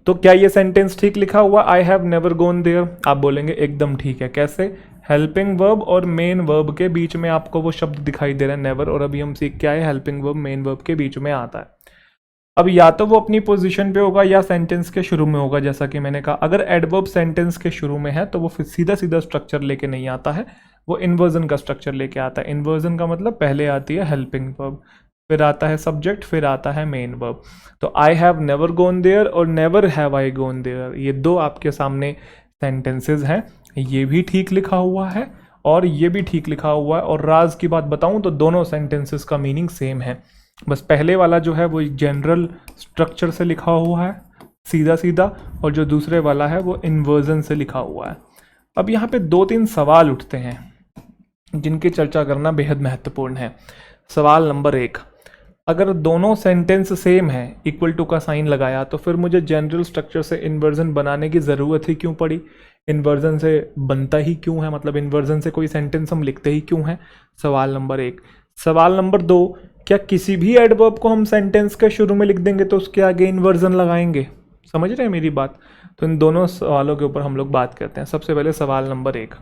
A: तो क्या ये सेंटेंस ठीक लिखा हुआ I have never gone there? आप बोलेंगे एकदम ठीक है। कैसे? हेल्पिंग वर्ब और मेन वर्ब के बीच में आपको वो शब्द दिखाई दे रहा है नेवर, और अभी हम सीख के आए हेल्पिंग वर्ब मेन वर्ब के बीच में आता है। अब या तो वो अपनी पोजीशन पे होगा या सेंटेंस के शुरू में होगा। जैसा कि मैंने कहा, अगर एडवर्ब सेंटेंस के शुरू में है तो वो फिर सीधा सीधा स्ट्रक्चर लेके नहीं आता है, वो इन्वर्जन का स्ट्रक्चर लेके आता है। इन्वर्जन का मतलब पहले आती है हेल्पिंग वर्ब, फिर आता है सब्जेक्ट, फिर आता है मेन वर्ब। तो I have never gone there और never have I gone there, ये दो आपके सामने सेंटेंसेस हैं। ये भी ठीक लिखा हुआ है और ये भी ठीक लिखा हुआ है, और राज की बात बताऊं तो दोनों सेंटेंसेस का मीनिंग सेम है। बस पहले वाला जो है वो जनरल स्ट्रक्चर से लिखा हुआ है सीधा सीधा, और जो दूसरे वाला है वो इन्वर्जन से लिखा हुआ है। अब यहाँ पे 2-3 सवाल उठते हैं जिनकी चर्चा करना बेहद महत्वपूर्ण है। सवाल नंबर 1, अगर दोनों सेंटेंस सेम है, इक्वल टू का साइन लगाया, तो फिर मुझे जनरल स्ट्रक्चर से इन्वर्जन बनाने की ज़रूरत ही क्यों पड़ी? इन्वर्जन से बनता ही क्यों है, मतलब इन्वर्जन से कोई सेंटेंस हम लिखते ही क्यों हैं? सवाल नंबर 1। सवाल नंबर 2, क्या किसी भी एडवर्ब को हम सेंटेंस के शुरू में लिख देंगे तो उसके आगे इन्वर्जन लगाएंगे? समझ रहे हैं मेरी बात? तो इन दोनों सवालों के ऊपर हम लोग बात करते हैं। सबसे पहले सवाल नंबर 1,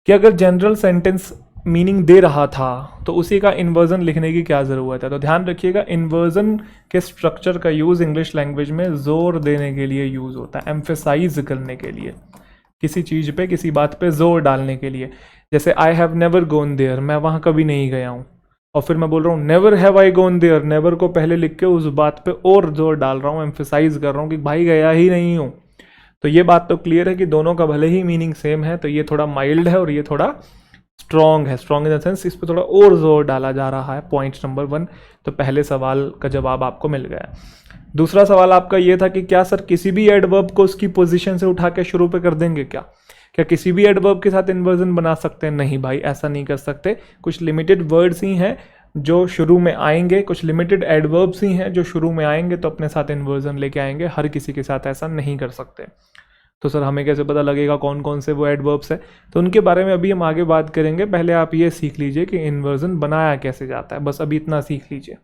A: कि अगर जनरल सेंटेंस मीनिंग दे रहा था तो उसी का इन्वर्जन लिखने की क्या ज़रूरत है? तो ध्यान रखिएगा, इन्वर्जन के स्ट्रक्चर का यूज़ इंग्लिश लैंग्वेज में ज़ोर देने के लिए यूज़ होता है, एम्फेसाइज करने के लिए, किसी चीज़ पे, किसी बात पे जोर डालने के लिए। जैसे I have never gone there, मैं वहाँ कभी नहीं गया हूँ, और फिर मैं बोल रहा हूँ never have I gone there, never को पहले लिख के उस बात पे और जोर डाल रहा हूँ, एम्फेसाइज कर रहा हूँ कि भाई गया ही नहीं हूँ। तो ये बात तो क्लियर है कि दोनों का भले ही मीनिंग सेम है, तो ये थोड़ा माइल्ड है और ये थोड़ा स्ट्रॉन्ग है। स्ट्रॉन्ग इन द सेंस इस पर थोड़ा और जोर डाला जा रहा है। पॉइंट नंबर 1, तो पहले सवाल का जवाब आपको मिल गया। दूसरा सवाल आपका ये था कि क्या सर किसी भी एडवर्ब को उसकी पोजीशन से उठा के शुरू पे कर देंगे क्या किसी भी एडवर्ब के साथ इन्वर्जन बना सकते हैं? नहीं भाई, ऐसा नहीं कर सकते। कुछ लिमिटेड वर्ड्स ही हैं जो शुरू में आएंगे, कुछ लिमिटेड एडवर्ब्स ही हैं जो शुरू में आएंगे तो अपने साथ इन्वर्जन लेके आएंगे। हर किसी के साथ ऐसा नहीं कर सकते। तो सर हमें कैसे पता लगेगा कौन कौन से वो एडवर्ब्स है? तो उनके बारे में अभी हम आगे बात करेंगे। पहले आप ये सीख लीजिए कि इन्वर्जन बनाया कैसे जाता है, बस अभी इतना सीख लीजिए।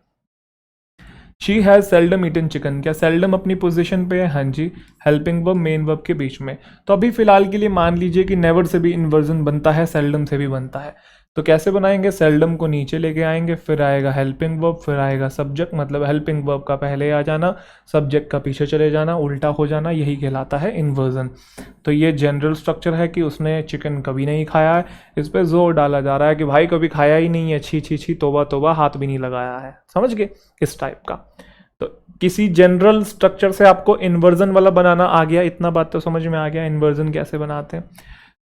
A: She has seldom eaten chicken, क्या सेल्डम अपनी पोजीशन पे है? हाँ जी, हेल्पिंग वर्ब मेन वर्ब के बीच में। तो अभी फिलहाल के लिए मान लीजिए कि नेवर से भी इन्वर्जन बनता है, सेल्डम से भी बनता है। तो कैसे बनाएंगे? सेल्डम को नीचे लेके आएंगे, फिर आएगा हेल्पिंग वर्ब, फिर आएगा सब्जेक्ट, मतलब हेल्पिंग वर्ब का पहले आ जाना, सब्जेक्ट का पीछे चले जाना, उल्टा हो जाना, यही कहलाता है इन्वर्जन। तो ये जनरल स्ट्रक्चर है कि उसने चिकन कभी नहीं खाया है, इस पर जोर डाला जा रहा है कि भाई कभी खाया ही नहीं है, छी छी छी, तोबा तोबा, हाथ भी नहीं लगाया है। समझ गए? इस टाइप का। तो किसी जनरल स्ट्रक्चर से आपको इन्वर्जन वाला बनाना आ गया, इतना बात तो समझ में आ गया इन्वर्जन कैसे बनाते हैं।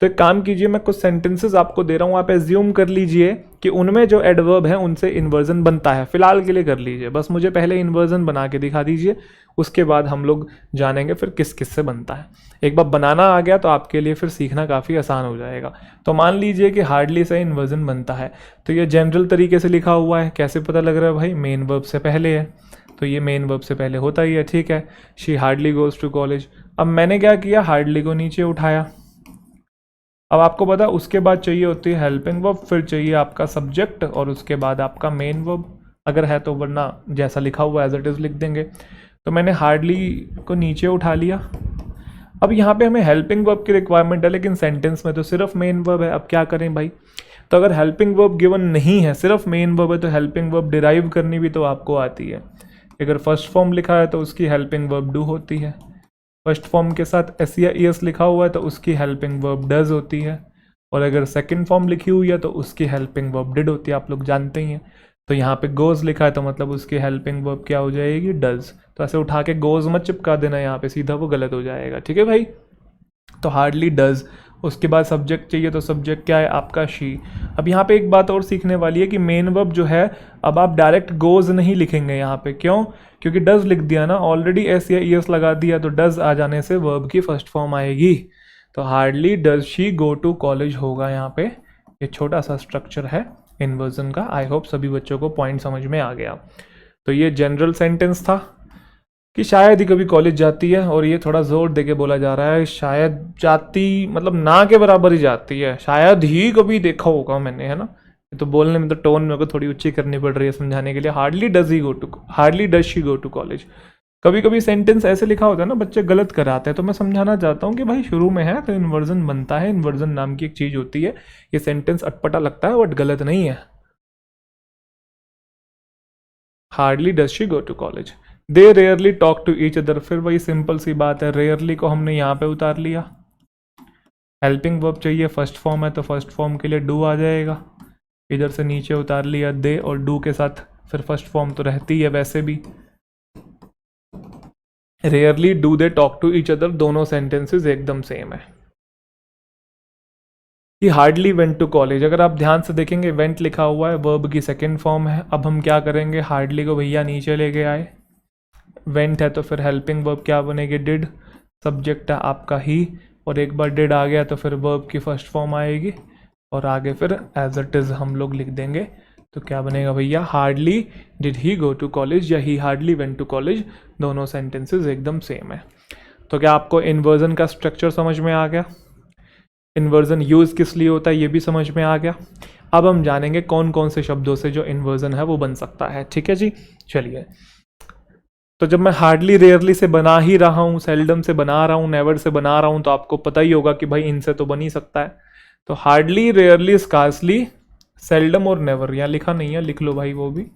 A: तो एक काम कीजिए, मैं कुछ सेंटेंसेस आपको दे रहा हूँ, आप एज्यूम कर लीजिए कि उनमें जो एडवर्ब है उनसे इन्वर्जन बनता है। फिलहाल के लिए कर लीजिए, बस मुझे पहले इन्वर्जन बना के दिखा दीजिए, उसके बाद हम लोग जानेंगे फिर किस किस से बनता है। एक बार बनाना आ गया तो आपके लिए फिर सीखना काफ़ी आसान हो जाएगा। तो मान लीजिए कि हार्डली से इन्वर्जन बनता है, तो ये जनरल तरीके से लिखा हुआ है। कैसे पता लग रहा है भाई? मेन वर्ब से पहले है, तो ये मेन वर्ब से पहले होता ही है, ठीक है। She hardly goes to college. अब मैंने क्या किया? हार्डली को नीचे उठाया। अब आपको पता उसके बाद चाहिए होती है हेल्पिंग वर्ब, फिर चाहिए आपका सब्जेक्ट, और उसके बाद आपका मेन वर्ब अगर है तो, वरना जैसा लिखा हुआ एज इट इज़ लिख देंगे। तो मैंने हार्डली को नीचे उठा लिया। अब यहाँ पे हमें हेल्पिंग वर्ब की रिक्वायरमेंट है, लेकिन सेंटेंस में तो सिर्फ मेन वर्ब है। अब क्या करें भाई? तो अगर हेल्पिंग वर्ब गिवन नहीं है, सिर्फ मेन वर्ब है, तो हेल्पिंग वर्ब डिराइव करनी भी तो आपको आती है। अगर फर्स्ट फॉर्म लिखा है तो उसकी हेल्पिंग वर्ब डू होती है, फर्स्ट फॉर्म के साथ एस या ईएस लिखा हुआ है तो उसकी हेल्पिंग वर्ब डज होती है, और अगर सेकंड फॉर्म लिखी हुई है तो उसकी हेल्पिंग वर्ब डिड होती है, आप लोग जानते ही हैं। तो यहाँ पे गोज लिखा है तो मतलब उसकी हेल्पिंग वर्ब क्या हो जाएगी? डज। तो ऐसे उठा के गोज मत चिपका देना यहाँ पे, सीधा वो गलत हो जाएगा, ठीक है भाई। तो हार्डली डज उसके बाद सब्जेक्ट चाहिए तो सब्जेक्ट क्या है आपका शी। अब यहाँ पे एक बात और सीखने वाली है कि मेन वर्ब जो है अब आप डायरेक्ट गोज नहीं लिखेंगे यहाँ पे, क्यों? क्योंकि डज लिख दिया ना, ऑलरेडी एस या ईएस लगा दिया, तो डज आ जाने से वर्ब की फर्स्ट फॉर्म आएगी। तो hardly does she go to college होगा यहाँ पे। ये छोटा सा स्ट्रक्चर है इन्वर्जन का। आई होप सभी बच्चों को पॉइंट समझ में आ गया। तो ये जनरल सेंटेंस था कि शायद ही कभी कॉलेज जाती है, और ये थोड़ा जोर देके बोला जा रहा है शायद जाती, मतलब ना के बराबर ही जाती है, शायद ही कभी देखा होगा मैंने, है ना। तो बोलने में तो टोन मेरे को थोड़ी ऊंची करनी पड़ रही है समझाने के लिए। Hardly does she go to college. कभी कभी सेंटेंस ऐसे लिखा होता है ना, बच्चे गलत कराते हैं, तो मैं समझाना चाहता हूँ कि भाई शुरू में है तो इन्वर्जन बनता है, इन्वर्जन नाम की एक चीज होती है। ये सेंटेंस अटपटा लगता है बट गलत नहीं है। Hardly does she go to college. They rarely talk to each other. फिर वही सिंपल सी बात है, रेयरली को हमने यहाँ पे उतार लिया। हेल्पिंग वर्ब चाहिए, फर्स्ट फॉर्म है तो फर्स्ट फॉर्म के लिए डू आ जाएगा। इधर से नीचे उतार लिया दे, और डू के साथ फिर फर्स्ट फॉर्म तो रहती है वैसे भी। Rarely do they talk to each other, दोनों सेंटेंसेस एकदम सेम है। He hardly went to college, अगर आप ध्यान से देखेंगे वेंट लिखा हुआ है, वर्ब की सेकेंड फॉर्म है। अब हम क्या करेंगे, हार्डली को भैया नीचे लेके आए, वेंट है तो फिर हेल्पिंग वर्ब क्या बनेगी, डिड। सब्जेक्ट है आपका ही, और एक बार डिड आ गया तो फिर वर्ब की फर्स्ट फॉर्म आएगी, और आगे फिर एज इट इज़ हम लोग लिख देंगे। तो क्या बनेगा भैया, hardly did he go to college या he hardly went to college, दोनों सेंटेंसेस एकदम सेम है। तो क्या आपको इन्वर्जन का स्ट्रक्चर समझ में आ गया? इन्वर्जन यूज़ किस लिए होता है ये भी समझ में आ गया। अब हम जानेंगे कौन कौन से शब्दों से जो इन्वर्जन है वो बन सकता है। ठीक है जी, चलिए। तो जब मैं हार्डली रेयरली से बना ही रहा हूँ, सेल्डम से बना रहा हूँ, नेवर से बना रहा हूँ, तो आपको पता ही होगा कि भाई इनसे तो बन ही सकता है। तो हार्डली, रेयरली, स्कार्सली, सेल्डम और नेवर, यहाँ लिखा नहीं है, लिख लो भाई वो भी,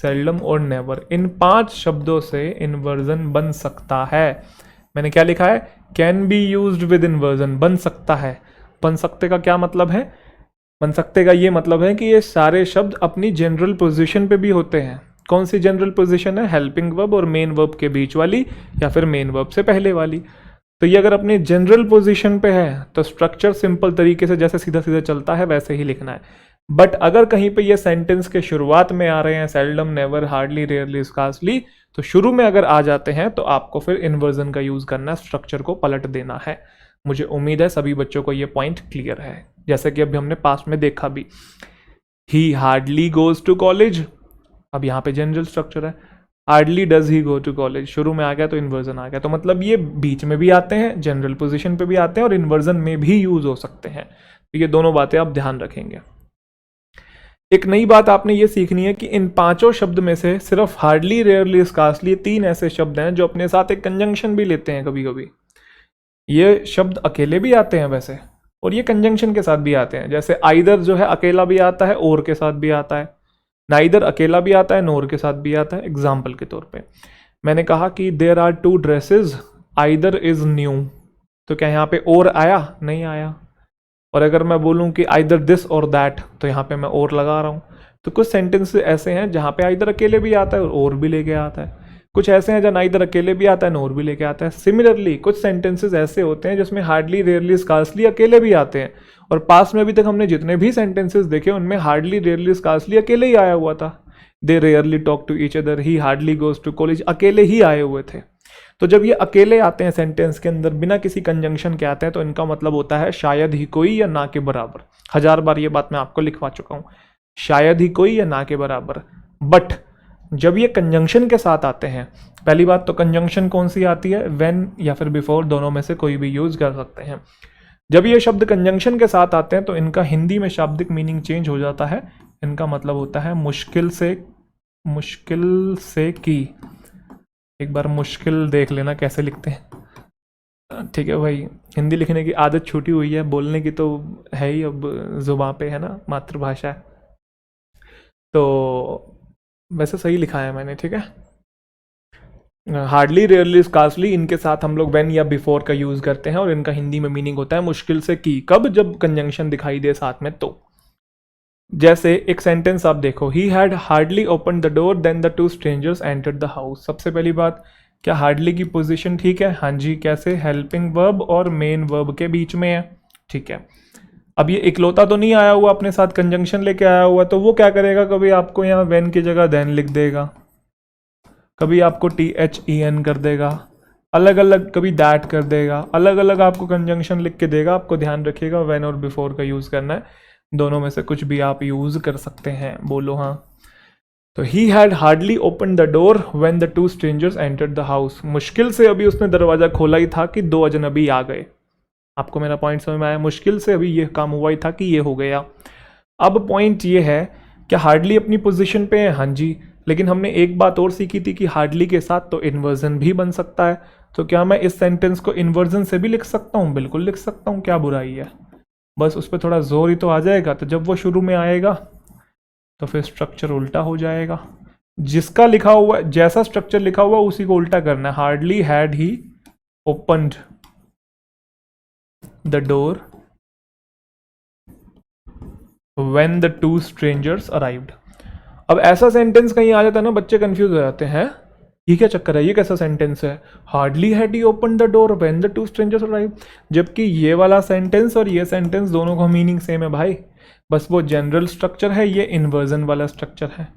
A: सेल्डम और नेवर, इन 5 शब्दों से इन्वर्जन बन सकता है। मैंने क्या लिखा है, can be used with inversion, बन सकता है। बन सकते का क्या मतलब है? बन सकते का ये मतलब है कि ये सारे शब्द अपनी जनरल पोजीशन पे भी होते हैं। कौन सी जनरल पोजीशन है? हेल्पिंग वर्ब और मेन वर्ब के बीच वाली, या फिर मेन वर्ब से पहले वाली। तो ये अगर अपनी जनरल पोजीशन पे है तो स्ट्रक्चर सिंपल तरीके से जैसे सीधा सीधा चलता है वैसे ही लिखना है। बट अगर कहीं पे ये सेंटेंस के शुरुआत में आ रहे हैं, seldom, never, hardly, rarely, scarcely, तो शुरू में अगर आ जाते हैं तो आपको फिर इन्वर्जन का यूज करना है, स्ट्रक्चर को पलट देना है। मुझे उम्मीद है सभी बच्चों को ये पॉइंट क्लियर है, जैसे कि अभी हमने पास्ट में देखा भी। He hardly goes to college, अब यहाँ पे जनरल स्ट्रक्चर है। Hardly does he go to college, शुरू में आ गया तो इन्वर्जन आ गया। तो मतलब ये बीच में भी आते हैं, जनरल पोजीशन पे भी आते हैं, और इन्वर्जन में भी यूज हो सकते हैं। तो ये दोनों बातें आप ध्यान रखेंगे। एक नई बात आपने ये सीखनी है कि इन 5 शब्द में से सिर्फ हार्डली, रेयरली, स्कार्सली 3 ऐसे शब्द हैं जो अपने साथ एक कंजंक्शन भी लेते हैं कभी कभी। ये शब्द अकेले भी आते हैं वैसे, और ये कंजंक्शन के साथ भी आते हैं। जैसे आइदर जो है अकेला भी आता है, और के साथ भी आता है। नाइदर अकेला भी आता है, नोर के साथ भी आता है। एग्जाम्पल के तौर पे मैंने कहा कि there are 2 dresses, either is new, तो क्या यहाँ पे और आया? नहीं आया। और अगर मैं बोलूँ कि आइदर दिस और दैट, तो यहाँ पे मैं और लगा रहा हूँ। तो कुछ सेंटेंस ऐसे हैं जहाँ पे आइदर अकेले भी आता है और भी लेके आता है। कुछ ऐसे हैं जहाँ नाइदर अकेले भी आता है, और भी लेके आता है। सिमिलरली कुछ सेंटेंसेस ऐसे होते हैं जिसमें हार्डली, रेयरली, स्कार्सली अकेले भी आते हैं, और पास में अभी तक हमने जितने भी सेंटेंसेस देखे उनमें हार्डली, रेयरली, स्कार्सली अकेले ही आया हुआ था। They rarely talk to each other, he hardly goes to college, अकेले ही आए हुए थे। तो जब ये अकेले आते हैं सेंटेंस के अंदर बिना किसी कंजंक्शन के आते हैं, तो इनका मतलब होता है शायद ही कोई या ना के बराबर। 1000 बार ये बात मैं आपको लिखवा चुका हूँ, शायद ही कोई या ना के बराबर। बट जब ये कंजंक्शन के साथ आते हैं, पहली बात तो कंजंक्शन कौन सी आती है? व्हेन या फिर बिफोर, दोनों में से कोई भी यूज कर सकते हैं। जब ये शब्द कंजंक्शन के साथ आते हैं तो इनका हिंदी में शाब्दिक मीनिंग चेंज हो जाता है। इनका मतलब होता है मुश्किल से की। एक बार मुश्किल देख लेना कैसे लिखते हैं। ठीक है भाई, हिंदी लिखने की आदत छूटी हुई है, बोलने की तो है ही अब जुबान पे, है ना, मातृभाषा है। तो वैसे सही लिखा है मैंने, ठीक है। हार्डली, रेयरली, स्कार्सली, इनके साथ हम लोग व्हेन या बिफोर का यूज करते हैं, और इनका हिंदी में मीनिंग होता है मुश्किल से की। कब? जब कंजंक्शन दिखाई दे साथ में। तो जैसे एक सेंटेंस आप देखो, he had hardly open the door then the 2 strangers entered the house. सबसे पहली बात, क्या हार्डली की पोजीशन ठीक है? हाँ जी। कैसे? हेल्पिंग वर्ब और मेन वर्ब के बीच में है। ठीक है, अब ये इकलौता तो नहीं आया हुआ अपने साथ, कंजंक्शन लेके आया हुआ, तो वो क्या करेगा, कभी आपको यहाँ व्हेन की जगह देन लिख देगा, कभी आपको THEN कर देगा, अलग अलग कभी दैट कर देगा, अलग अलग आपको कंजंक्शन लिख के देगा। आपको ध्यान रखिएगा व्हेन और बिफोर का यूज़ करना है, दोनों में से कुछ भी आप यूज़ कर सकते हैं। बोलो हाँ। तो ही had hardly open the door when the two strangers entered the house, मुश्किल से अभी उसने दरवाज़ा खोला ही था कि दो अजनबी आ गए। आपको मेरा पॉइंट समझ में आया, मुश्किल से अभी ये काम हुआ ही था कि ये हो गया। अब पॉइंट ये है कि हार्डली अपनी पोजीशन पे है, हाँ जी, लेकिन हमने एक बात और सीखी थी कि हार्डली के साथ तो इन्वर्जन भी बन सकता है। तो क्या मैं इस सेंटेंस को इन्वर्जन से भी लिख सकता हूँ? बिल्कुल लिख सकता हूँ, क्या बुराई है, बस उस पर थोड़ा जोर ही तो आ जाएगा। तो जब वो शुरू में आएगा तो फिर स्ट्रक्चर उल्टा हो जाएगा, जिसका लिखा हुआ जैसा स्ट्रक्चर लिखा हुआ उसी को उल्टा करना है। Hardly had he opened the door when the two strangers arrived. अब ऐसा सेंटेंस कहीं आ जाता है ना, बच्चे कंफ्यूज हो जाते हैं, ये क्या चक्कर है, ये कैसा सेंटेंस है, hardly had he open the door when the two strangers arrived, जबकि ये वाला सेंटेंस और ये सेंटेंस दोनों का मीनिंग सेम है भाई, बस वो जनरल स्ट्रक्चर है, ये इन्वर्जन वाला स्ट्रक्चर है।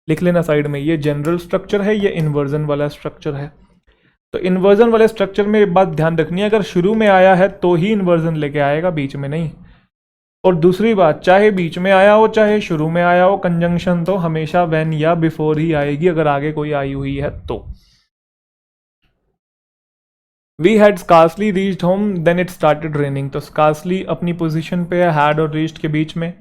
A: लिख लेना साइड में, ये जनरल स्ट्रक्चर है, ये इन्वर्जन वाला स्ट्रक्चर है। तो इन्वर्जन वाले स्ट्रक्चर में एक बात ध्यान रखनी है, अगर शुरू में आया है तो ही इन्वर्जन लेके आएगा, बीच में नहीं। और दूसरी बात, चाहे बीच में आया हो चाहे शुरू में आया हो, कंजंक्शन तो हमेशा व्हेन या बिफोर ही आएगी, अगर आगे कोई आई हुई है तो। We had scarcely reached home then it started raining, तो स्कार्सली अपनी पोजीशन पे है, हैड और रीच्ड के बीच में,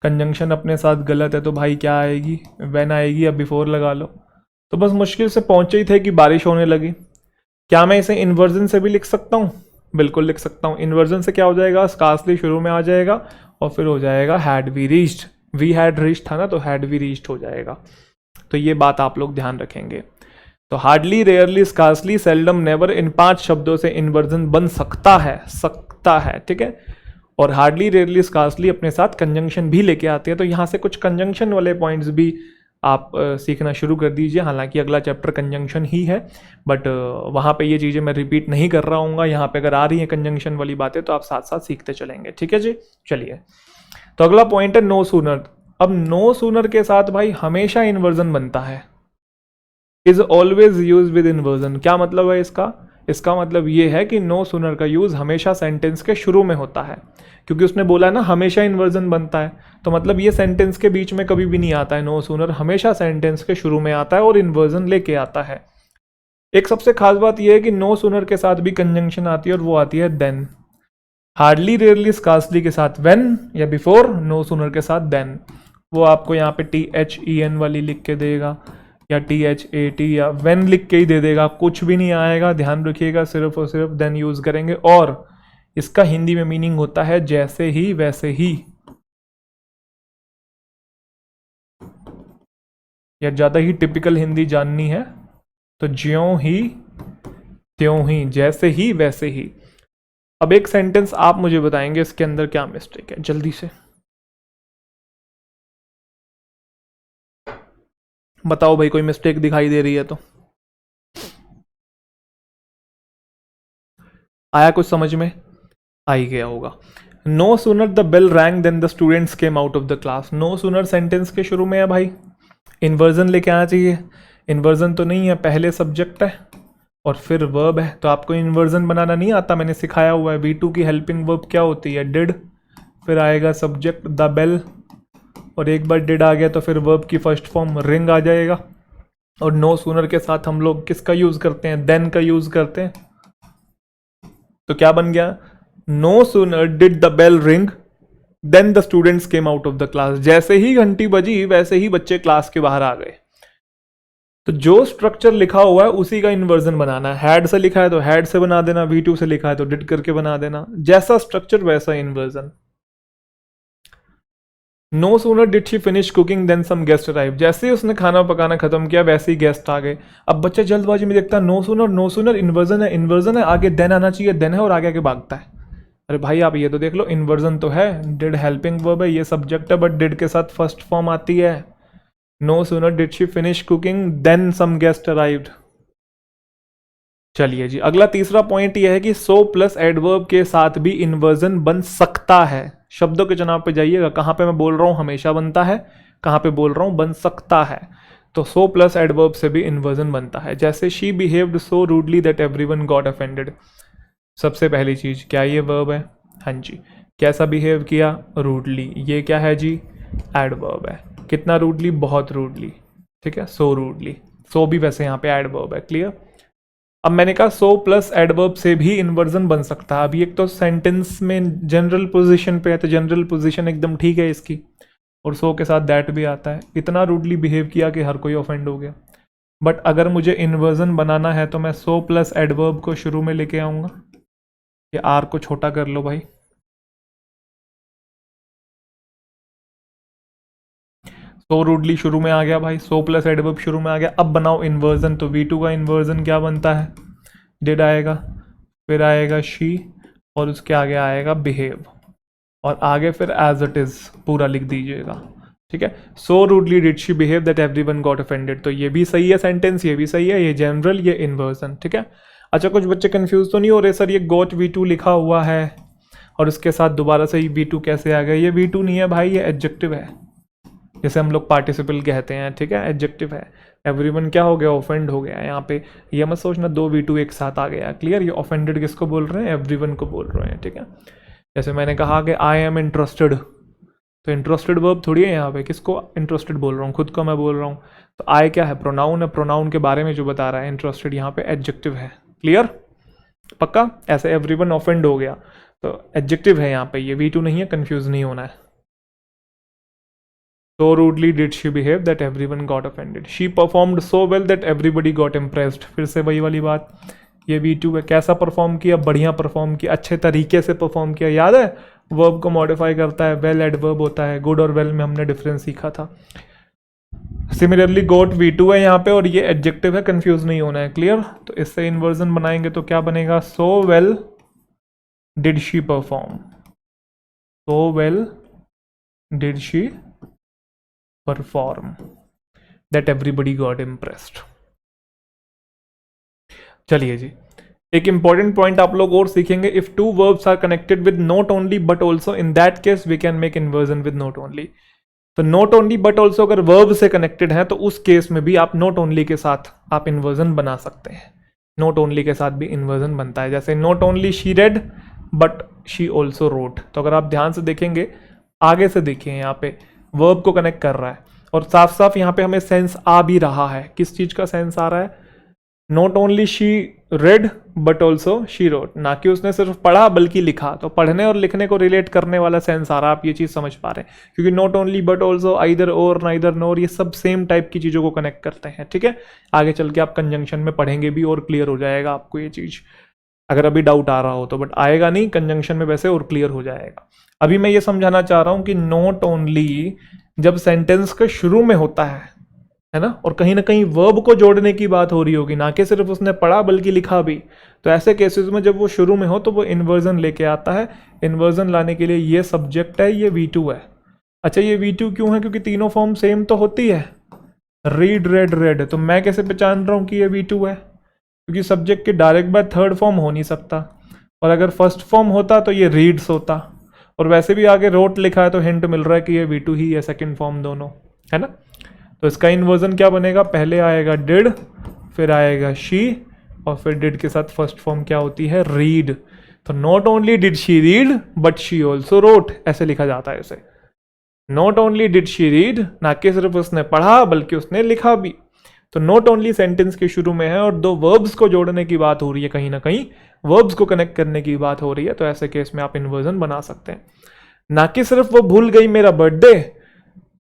A: कंजंक्शन अपने साथ गलत है तो भाई क्या आएगी, व्हेन आएगी, या बिफोर लगा लो। तो बस मुश्किल से पहुंचे ही थे कि बारिश होने लगी। क्या मैं इसे इन्वर्जन से भी लिख सकता हूँ? बिल्कुल लिख सकता हूँ। इन्वर्जन से क्या हो जाएगा, स्कार्सली शुरू में आ जाएगा और फिर हो जाएगा had we reached, we had reached था ना, तो हैड वी रीच्ड हो जाएगा। तो ये बात आप लोग ध्यान रखेंगे। तो hardly, rarely, scarcely, seldom, never, इन 5 शब्दों से इन्वर्जन बन सकता है, ठीक है। और हार्डली, रेयरली, स्कार्सली अपने साथ कंजंक्शन भी लेके आती है, तो यहाँ से कुछ कंजंक्शन वाले पॉइंट्स भी आप सीखना शुरू कर दीजिए। हालांकि अगला चैप्टर कंजंक्शन ही है, बट वहाँ पे ये चीज़ें मैं रिपीट नहीं कर रहा हूँ। यहाँ पे अगर आ रही हैं कंजंक्शन वाली बातें तो आप साथ साथ सीखते चलेंगे, ठीक है जी। चलिए, तो अगला पॉइंट है नो सूनर। अब नो सूनर के साथ भाई हमेशा इन्वर्जन बनता है, is always use with inversion. क्या मतलब है इसका? इसका मतलब ये है कि नो सूनर का यूज हमेशा सेंटेंस के शुरू में होता है, क्योंकि उसने बोला ना हमेशा इन्वर्जन बनता है, तो मतलब ये सेंटेंस के बीच में कभी भी नहीं आता है। नो सूनर हमेशा सेंटेंस के शुरू में आता है और इन्वर्जन लेके आता है। एक सबसे खास बात यह है कि नो सूनर के साथ भी कंजंक्शन आती है और वो आती है देन। हार्डली, रेयरली, स्कार्सली के साथ व्हेन या बिफोर, नो सूनर के साथ देन। वो आपको यहाँ पे THEN वाली लिख के देगा या THAT या व्हेन लिख के ही दे देगा, कुछ भी नहीं आएगा। ध्यान रखिएगा, सिर्फ और सिर्फ देन यूज करेंगे। और इसका हिंदी में मीनिंग होता है जैसे ही वैसे ही, या ज़्यादा ही टिपिकल हिंदी जाननी है तो ज्यों ही त्यों ही, जैसे ही वैसे ही। अब एक सेंटेंस आप मुझे बताएंगे इसके अंदर क्या मिस्टेक है, जल्दी से बताओ भाई, कोई मिस्टेक दिखाई दे रही है तो। आया कुछ समझ में? आ ही गया होगा। No sooner the bell rang then the students came out of the class. No sooner sentence के शुरू में है भाई, इन्वर्जन लेके आना चाहिए। इन्वर्जन तो नहीं है, पहले सब्जेक्ट है और फिर वर्ब है, तो आपको इन्वर्जन बनाना नहीं आता, मैंने सिखाया हुआ है। V2 की हेल्पिंग वर्ब क्या होती है? डिड, फिर आएगा सब्जेक्ट द बेल, और एक बार डिड आ गया तो फिर वर्ब की फर्स्ट फॉर्म रिंग आ जाएगा। और नो सूनर के साथ हम लोग किसका यूज करते हैं? देन का यूज करते हैं। तो क्या बन गया? No sooner did the bell ring then the students came out of the class. जैसे ही घंटी बजी वैसे ही बच्चे क्लास के बाहर आ गए। तो जो स्ट्रक्चर लिखा हुआ है उसी का इन्वर्जन बनाना है। हैड से लिखा है तो हैड से बना देना, V2 से लिखा है तो डिड करके बना देना, जैसा स्ट्रक्चर वैसा inversion. No sooner did she finish cooking then some guest arrive. जैसे ही उसने खाना पकाना खत्म किया वैसे ही गेस्ट आ गए। अब बच्चा जल्दबाजी में देखता है नो सूनर इन्वर्जन है, इन्वर्जन है, आगे देन आना चाहिए, देन है, और आगे आगे भागता है। अरे भाई आप ये तो देख लो, इन्वर्जन तो है, डिड हेल्पिंग वर्ब है, ये सब्जेक्ट है, बट डिड के साथ फर्स्ट फॉर्म आती है। No sooner did she finish cooking then some guest arrived. चलिए जी, अगला तीसरा पॉइंट यह है कि सो प्लस एडवर्ब के साथ भी इन्वर्जन बन सकता है। शब्दों के चुनाव पे जाइएगा, कहाँ पे मैं बोल रहा हूँ हमेशा बनता है, कहाँ पे बोल रहा हूँ बन सकता है। तो सो प्लस एडवर्ब से भी इन्वर्जन बनता है। जैसे she behaved so rudely that everyone got offended. सबसे पहली चीज, क्या ये वर्ब है? हाँ जी। कैसा बिहेव किया? रूडली। ये क्या है जी? एडवर्ब है। कितना रूडली? बहुत रूडली। ठीक है, सो रूडली। सो भी वैसे यहाँ पे एडवर्ब है। क्लियर? अब मैंने कहा सो प्लस एडवर्ब से भी इन्वर्जन बन सकता है। अभी एक तो सेंटेंस में जनरल पोजीशन पे है, तो जनरल पोजीशन एकदम ठीक है इसकी, और सो के साथ दैट भी आता है। इतना रूडली बिहेव किया कि हर कोई ऑफेंड हो गया। बट अगर मुझे इन्वर्जन बनाना है तो मैं सो प्लस एडवर्ब को शुरू में लेके आऊंगा। ये आर को छोटा कर लो भाई। सो रूडली शुरू में आ गया भाई, सो प्लस एडवर्ब शुरू में आ गया। अब बनाओ इन्वर्जन, तो V2 का इन्वर्जन क्या बनता है? डिड आएगा, फिर आएगा शी, और उसके आगे आएगा बिहेव, और आगे फिर एज इट इज पूरा लिख दीजिएगा। ठीक है, so rudely did she behave that everyone got offended. तो ये भी सही है सेंटेंस, ये भी सही है, ये जनरल, ये इन्वर्जन। ठीक है। अच्छा, कुछ बच्चे कंफ्यूज तो नहीं हो रहे सर ये गॉट V2 लिखा हुआ है और उसके साथ दोबारा से V2 कैसे आ गया? ये V2 नहीं है भाई, ये एडजेक्टिव है, जैसे हम लोग पार्टिसिपल कहते हैं। ठीक है, एडजेक्टिव है। एवरीवन क्या हो गया? ऑफेंड हो गया। यहाँ पे ये मत सोचना दो V2 एक साथ आ गया। क्लियर? ये ऑफेंडेड किसको बोल रहे हैं? एवरीवन को बोल रहे हैं। ठीक है, जैसे मैंने कहा कि आई एम इंटरेस्टेड, तो इंटरेस्टेड वर्ब थोड़ी है यहाँ पे। किसको इंटरेस्टेड बोल रहा हूँ? खुद को मैं बोल रहा हूँ। तो आई क्या है? प्रोनाउन है, प्रोनाउन के बारे में जो बता रहा है। इंटरेस्टेड यहाँ पे एडजेक्टिव है। क्लियर? पक्का? ऐसे एवरीवन ऑफेंड हो गया तो एडजेक्टिव है यहाँ पे, ये V2 नहीं है, कंफ्यूज नहीं होना है। So rudely did she behave that everyone got offended. She performed so well that everybody got impressed. फिर से वही वाली बात, ये V2 है। कैसा परफॉर्म किया? बढ़िया परफॉर्म किया, अच्छे तरीके से परफॉर्म किया। याद है वर्ब को मॉडिफाई करता है, वेल एडवर्ब होता है। गुड और वेल में हमने डिफरेंस सीखा था। सिमिलरली गोट V2 है यहाँ पे, और ये एडजेक्टिव है, कंफ्यूज नहीं होना है। क्लियर? तो इससे इन्वर्जन बनाएंगे तो क्या बनेगा? So well did she perform, so well did she perform that everybody got impressed। चलिए जी, एक इंपॉर्टेंट पॉइंट आप लोग और सीखेंगे। If two verbs are connected with not only but also, in that case we can make inversion with not only. तो not only but also अगर verb से connected है तो उस केस में भी आप नॉट ओनली के साथ आप इन्वर्जन बना सकते हैं। नॉट ओनली के साथ भी इन्वर्जन बनता है। जैसे not only she red but she also wrote. तो अगर आप ध्यान से देखेंगे, आगे से देखिए, यहाँ पे वर्ब को कनेक्ट कर रहा है और साफ साफ यहाँ पे हमें सेंस आ भी रहा है। किस चीज का सेंस आ रहा है? Not only she red but also she wrote, ना कि उसने सिर्फ पढ़ा बल्कि लिखा। तो पढ़ने और लिखने को रिलेट करने वाला सेंस आ रहा है। आप ये चीज समझ पा रहे हैं? क्योंकि not only but also, either और, नाइदर नोर, ये सब सेम टाइप की चीजों को कनेक्ट करते हैं। ठीक है, आगे चल के आप कंजंक्शन में पढ़ेंगे भी और क्लियर हो जाएगा आपको ये चीज, अगर अभी डाउट आ रहा हो तो। बट आएगा नहीं कंजंक्शन में वैसे, और क्लियर हो जाएगा। अभी मैं ये समझाना चाह रहा हूं कि नॉट ओनली जब सेंटेंस के शुरू में होता है ना, और कहीं ना कहीं वर्ब को जोड़ने की बात हो रही होगी, ना कि सिर्फ उसने पढ़ा बल्कि लिखा भी, तो ऐसे केसेस में जब वो शुरू में हो तो वो इन्वर्जन लेके आता है। इन्वर्जन लाने के लिए ये सब्जेक्ट है, ये V2 है। अच्छा, ये V2 क्यों है? क्योंकि तीनों फॉर्म सेम तो होती है, रीड रेड रेड। तो मैं कैसे पहचान रहा हूं कि ये V2 है? क्योंकि सब्जेक्ट के डायरेक्ट बाय थर्ड फॉर्म हो नहीं सकता, और अगर फर्स्ट फॉर्म होता तो ये रीड्स होता, और वैसे भी आगे रोट लिखा है तो हिंट मिल रहा है कि ये V2 ही है, सेकंड फॉर्म दोनों, है ना। तो इसका इन्वर्जन क्या बनेगा? पहले आएगा डिड, फिर आएगा शी, और फिर डिड के साथ फर्स्ट फॉर्म क्या होती है? रीड। तो not only did she read but she also wrote, ऐसे लिखा जाता है इसे। Not only did she read, ना कि सिर्फ उसने पढ़ा बल्कि उसने लिखा भी। तो नॉट ओनली सेंटेंस के शुरू में है और दो वर्ब्स को जोड़ने की बात हो रही है, कहीं ना कहीं वर्ब्स को कनेक्ट करने की बात हो रही है। तो ऐसे केस में आप इन्वर्जन बना सकते हैं। ना कि सिर्फ वो भूल गई मेरा बर्थडे,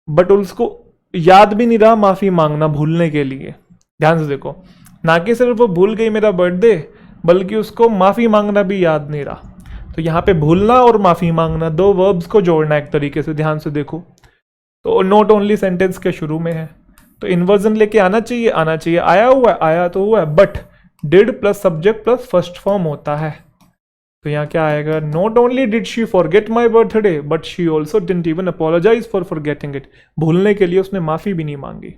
A: बट उसको याद भी नहीं रहा माफी मांगना भूलने के लिए। ध्यान से देखो, ना कि सिर्फ वो भूल गई मेरा बर्थडे, बल्कि उसको माफी मांगना भी याद नहीं रहा। तो यहाँ पे भूलना और माफी मांगना, दो वर्ब्स को जोड़ना एक तरीके से। ध्यान से देखो, तो नॉट ओनली सेंटेंस के शुरू में है तो इन्वर्जन लेके आना चाहिए, आना चाहिए। आया हुआ है, आया तो हुआ है, but did plus subject plus first form होता है। तो यहाँ क्या आएगा? Not only did she forget my birthday but she also didn't even apologise for forgetting it. भूलने के लिए उसने माफी भी नहीं मांगी।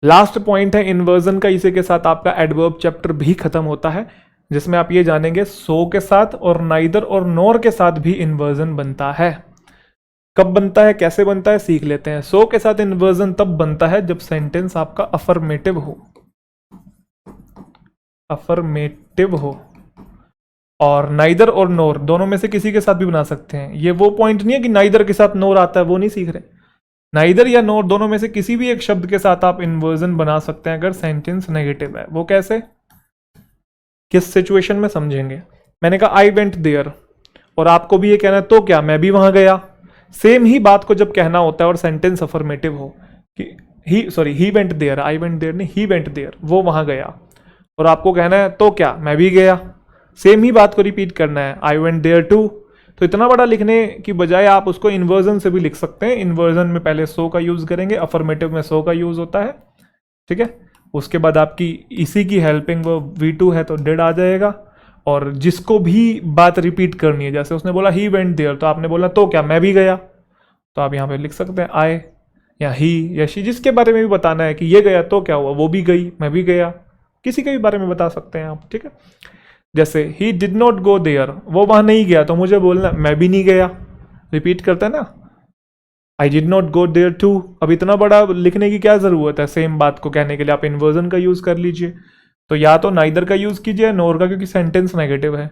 A: लास्ट पॉइंट है इन्वर्जन का, इसी के साथ आपका एडवर्ब चैप्टर भी खत्म होता है, जिसमें आप ये जानेंगे सो के साथ और नाइदर और नोर के साथ भी इन्वर्जन बनता है। कब बनता है, कैसे बनता है, सीख लेते हैं। सो के साथ इन्वर्जन तब बनता है जब सेंटेंस आपका अफर्मेटिव हो, अफर्मेटिव हो, और नाइदर और नोर दोनों में से किसी के साथ भी बना सकते हैं। ये वो पॉइंट नहीं है कि नाइदर के साथ नोर आता है, वो नहीं सीख रहे। नाइदर या नोर दोनों में से किसी भी एक शब्द के साथ आप इन्वर्जन बना सकते हैं अगर सेंटेंस नेगेटिव है। वो कैसे, किस सिचुएशन में, समझेंगे। मैंने कहा आई वेंट देयर, और आपको भी ये कहना है तो क्या, मैं भी वहां गया। सेम ही बात को जब कहना होता है और सेंटेंस अफर्मेटिव हो कि he went there, I went there नहीं, ही वेंट देयर, वो वहां गया, और आपको कहना है तो क्या, मैं भी गया। सेम ही बात को रिपीट करना है, आई वेंट देयर टू। तो इतना बड़ा लिखने की बजाय आप उसको इन्वर्जन से भी लिख सकते हैं। इन्वर्जन में पहले सो का यूज करेंगे, अफर्मेटिव में सो का यूज होता है, ठीक है। उसके बाद आपकी इसी की हेल्पिंग वो V2 है तो डिड आ जाएगा। और जिसको भी बात रिपीट करनी है, जैसे उसने बोला ही वेंट देयर, तो आपने बोला तो क्या, मैं भी गया, तो आप यहाँ पे लिख सकते हैं आई या ही या शी। जिसके बारे में भी बताना है कि ये गया तो क्या हुआ, वो भी गई, मैं भी गया, किसी के भी बारे में बता सकते हैं आप, ठीक है। जैसे he did not go there, वो वहां नहीं गया, तो मुझे बोलना मैं भी नहीं गया, रिपीट करते हैं ना। I did not go there too, अब इतना बड़ा लिखने की क्या जरूरत है, सेम बात को कहने के लिए आप इन्वर्जन का यूज कर लीजिए। तो या तो नाइदर का यूज कीजिए नोर का, क्योंकि सेंटेंस नेगेटिव है।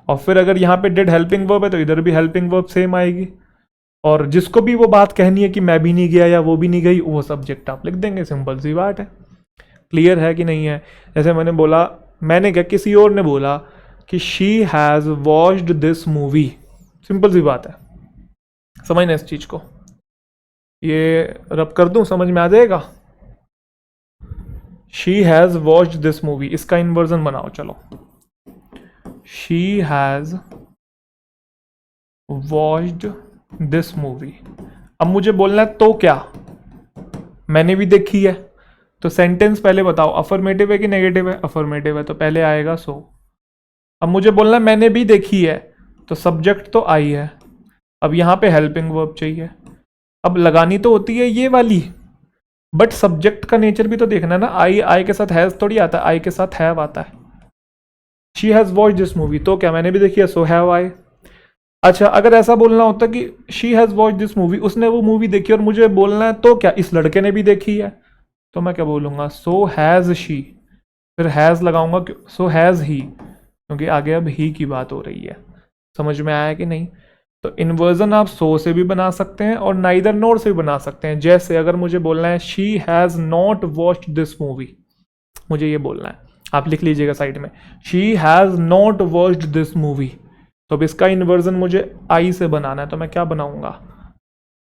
A: और फिर अगर यहाँ पे डिड हेल्पिंग वर्ब है तो इधर भी हेल्पिंग वर्ब सेम आएगी। और जिसको भी वो बात कहनी है कि मैं भी नहीं गया या वो भी नहीं गई, वो सब्जेक्ट आप लिख देंगे, सिंपल सी बात है। क्लियर है कि नहीं है। जैसे मैंने बोला, मैंने क्या, किसी और ने बोला कि she has watched this movie, simple सी बात है, समझना इस चीज को। ये रब कर दूं, समझ में आ जाएगा। She has watched this movie, इसका इन्वर्जन बनाओ, चलो। She has watched this movie. अब मुझे बोलना है तो क्या, मैंने भी देखी है। तो सेंटेंस पहले बताओ अफर्मेटिव है कि नेगेटिव है, अफर्मेटिव है तो पहले आएगा सो। अब मुझे बोलना है मैंने भी देखी है, तो सब्जेक्ट तो आई है। अब यहां पे हेल्पिंग वर्ब चाहिए। अब लगानी तो होती है ये वाली, बट सब्जेक्ट का नेचर भी तो देखना है ना। आई के साथ हैज थोड़ी आता है, आई के साथ हैव आता है। She has watched this movie, तो क्या, मैंने भी देखी है, सो हैव आई। अच्छा, अगर ऐसा बोलना होता कि she has watched this movie, उसने वो मूवी देखी, और मुझे बोलना है तो क्या, इस लड़के ने भी देखी है, तो मैं क्या बोलूंगा, सो हैज शी, फिर हैज लगाऊंगा, सो हैज ही, क्योंकि आगे अब ही की बात हो रही है। समझ में आया कि नहीं। तो इन्वर्जन आप सो से भी बना सकते हैं और नाइदर नोर से भी बना सकते हैं। जैसे अगर मुझे बोलना है she has not watched this movie, मुझे ये बोलना है, आप लिख लीजिएगा साइड में, she has not watched this movie. तो अब इसका इन्वर्जन मुझे आई से बनाना है, तो मैं क्या बनाऊंगा,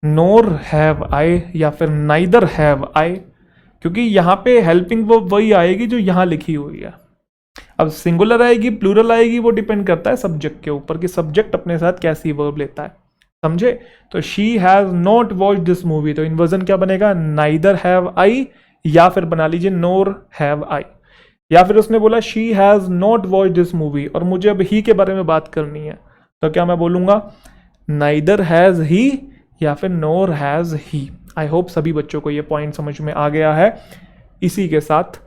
A: नोर हैव आई या फिर नाइदर हैव आई, क्योंकि यहाँ पे हेल्पिंग वर्ब वही आएगी जो यहाँ लिखी हुई है। अब सिंगुलर आएगी, प्लूरल आएगी, वो डिपेंड करता है सब्जेक्ट के ऊपर कि सब्जेक्ट अपने साथ कैसी वर्ब लेता है, समझे। तो she has not watched this movie, तो इन्वर्जन क्या बनेगा, नाइदर हैव आई, या फिर बना लीजिए नोर हैव आई। या फिर उसने बोला she has not watched this movie, और मुझे अब ही के बारे में बात करनी है, तो क्या मैं बोलूंगा, नाइदर हैज ही या फिर नोर हैज ही। आई होप सभी बच्चों को ये पॉइंट समझ में आ गया है। इसी के साथ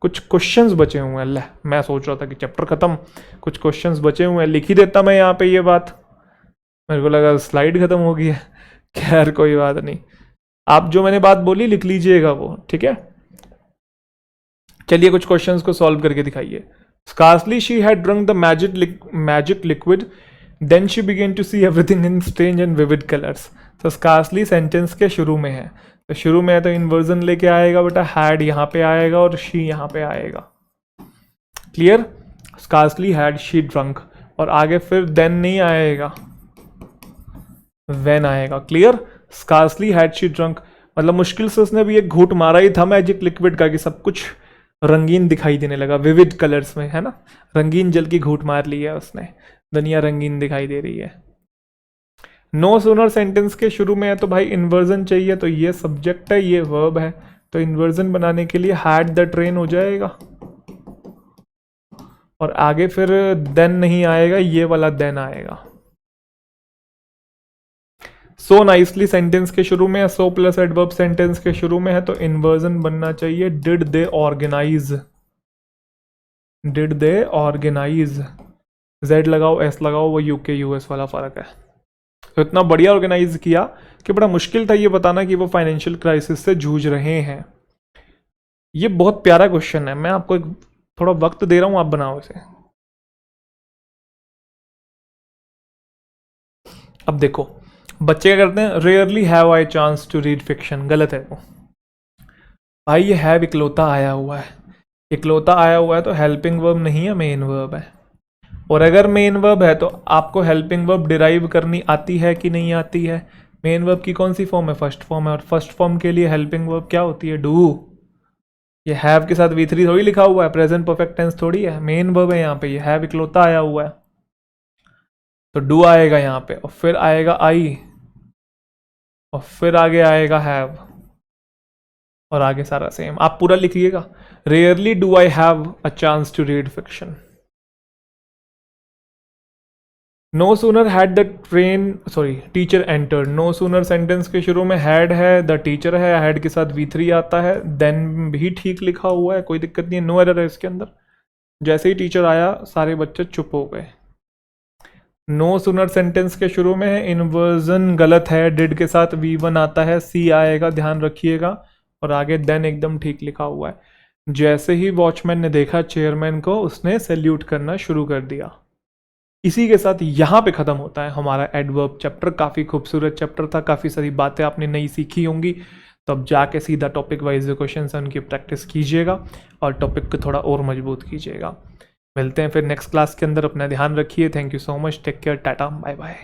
A: कुछ क्वेश्चंस बचे हुए हैं। मैं सोच रहा था कि चैप्टर खत्म, कुछ क्वेश्चंस बचे हुए हैं, लिख ही देता मैं यहाँ पे ये बात, मेरे को लगा स्लाइड खत्म हो गई है। खैर कोई बात नहीं, आप जो मैंने बात बोली लिख लीजिएगा वो, ठीक है। चलिए कुछ क्वेश्चंस को सॉल्व करके दिखाइए। Scarcely she had drunk the magic liquid, then she began to see everything in strange and vivid colours. तो स्कार्सली सेंटेंस के शुरू में है, तो शुरू में है तो इन्वर्जन लेके आएगा बेटा, हैड यहाँ पे आएगा और शी यहाँ पे आएगा। Clear, scarcely had she drunk, और आगे फिर देन नहीं आएगा, व्हेन आएगा। Clear, scarcely had she drunk मतलब मुश्किल से उसने भी एक घूंट मारा ही था मैजिक लिक्विड का कि सब कुछ रंगीन दिखाई देने लगा, विविड कलर्स में, है ना। रंगीन जल की घूंट मार ली है उसने, दुनिया रंगीन दिखाई दे रही है। नो सूनर सेंटेंस के शुरू में है तो भाई इन्वर्जन चाहिए, तो ये सब्जेक्ट है, ये वर्ब है, तो इन्वर्जन बनाने के लिए हैड द ट्रेन हो जाएगा, और आगे फिर देन नहीं आएगा, ये वाला देन आएगा। सो नाइसली सेंटेंस के शुरू में है, सो प्लस एडवर्ब सेंटेंस के शुरू में है, तो इन्वर्जन बनना चाहिए did they organise, did they organise, z लगाओ एस लगाओ, वो यूके यूएस वाला फर्क है। तो इतना बढ़िया ऑर्गेनाइज किया कि बड़ा मुश्किल था ये बताना कि वो फाइनेंशियल क्राइसिस से जूझ रहे हैं। ये बहुत प्यारा क्वेश्चन है, मैं आपको एक थोड़ा वक्त दे रहा हूं, आप बनाओ इसे। अब देखो बच्चे क्या करते हैं, rarely have I chance to read fiction, गलत है वो भाई। ये हैव इकलौता आया हुआ है, इकलौता आया हुआ है तो हेल्पिंग वर्ब नहीं है, मेन वर्ब है। और अगर मेन वर्ब है तो आपको हेल्पिंग वर्ब डिराइव करनी आती है कि नहीं आती है। मेन वर्ब की कौन सी फॉर्म है, फर्स्ट फॉर्म है, और फर्स्ट फॉर्म के लिए हेल्पिंग वर्ब क्या होती है, डू। ये हैव के साथ V3 थोड़ी लिखा हुआ है, प्रेजेंट परफेक्ट टेंस थोड़ी है, मेन वर्ब है यहाँ पे, ये हैव इकलौता आया हुआ है, तो डू आएगा यहाँ पे, और फिर आएगा आई, और फिर आगे आएगा हैव, और आगे सारा सेम। आप पूरा लिखिएगा, rarely do I have a chance to read fiction. No sooner had the train, sorry teacher entered, no sooner sentence के शुरू में हैड है, द टीचर है, हैड के साथ V3 आता है, देन भी ठीक लिखा हुआ है, कोई दिक्कत नहीं है, नो एरर है इसके अंदर। जैसे ही टीचर आया सारे बच्चे चुप हो गए। नो सूनर सेंटेंस के शुरू में है, इन्वर्जन गलत है, डिड के साथ V1 आता है, सी आएगा, ध्यान रखिएगा, और आगे देन एकदम ठीक लिखा हुआ है। जैसे ही वॉचमैन ने देखा चेयरमैन को, उसने सैल्यूट करना शुरू कर दिया। इसी के साथ यहाँ पे ख़त्म होता है हमारा एडवर्ब चैप्टर। काफ़ी खूबसूरत चैप्टर था, काफ़ी सारी बातें आपने नई सीखी होंगी। तो अब जाके सीधा टॉपिक वाइज जो क्वेश्चन है उनकी प्रैक्टिस कीजिएगा और टॉपिक को थोड़ा और मजबूत कीजिएगा। मिलते हैं फिर नेक्स्ट क्लास के अंदर, अपना ध्यान रखिए। Thank you so much, take care, tata, bye bye.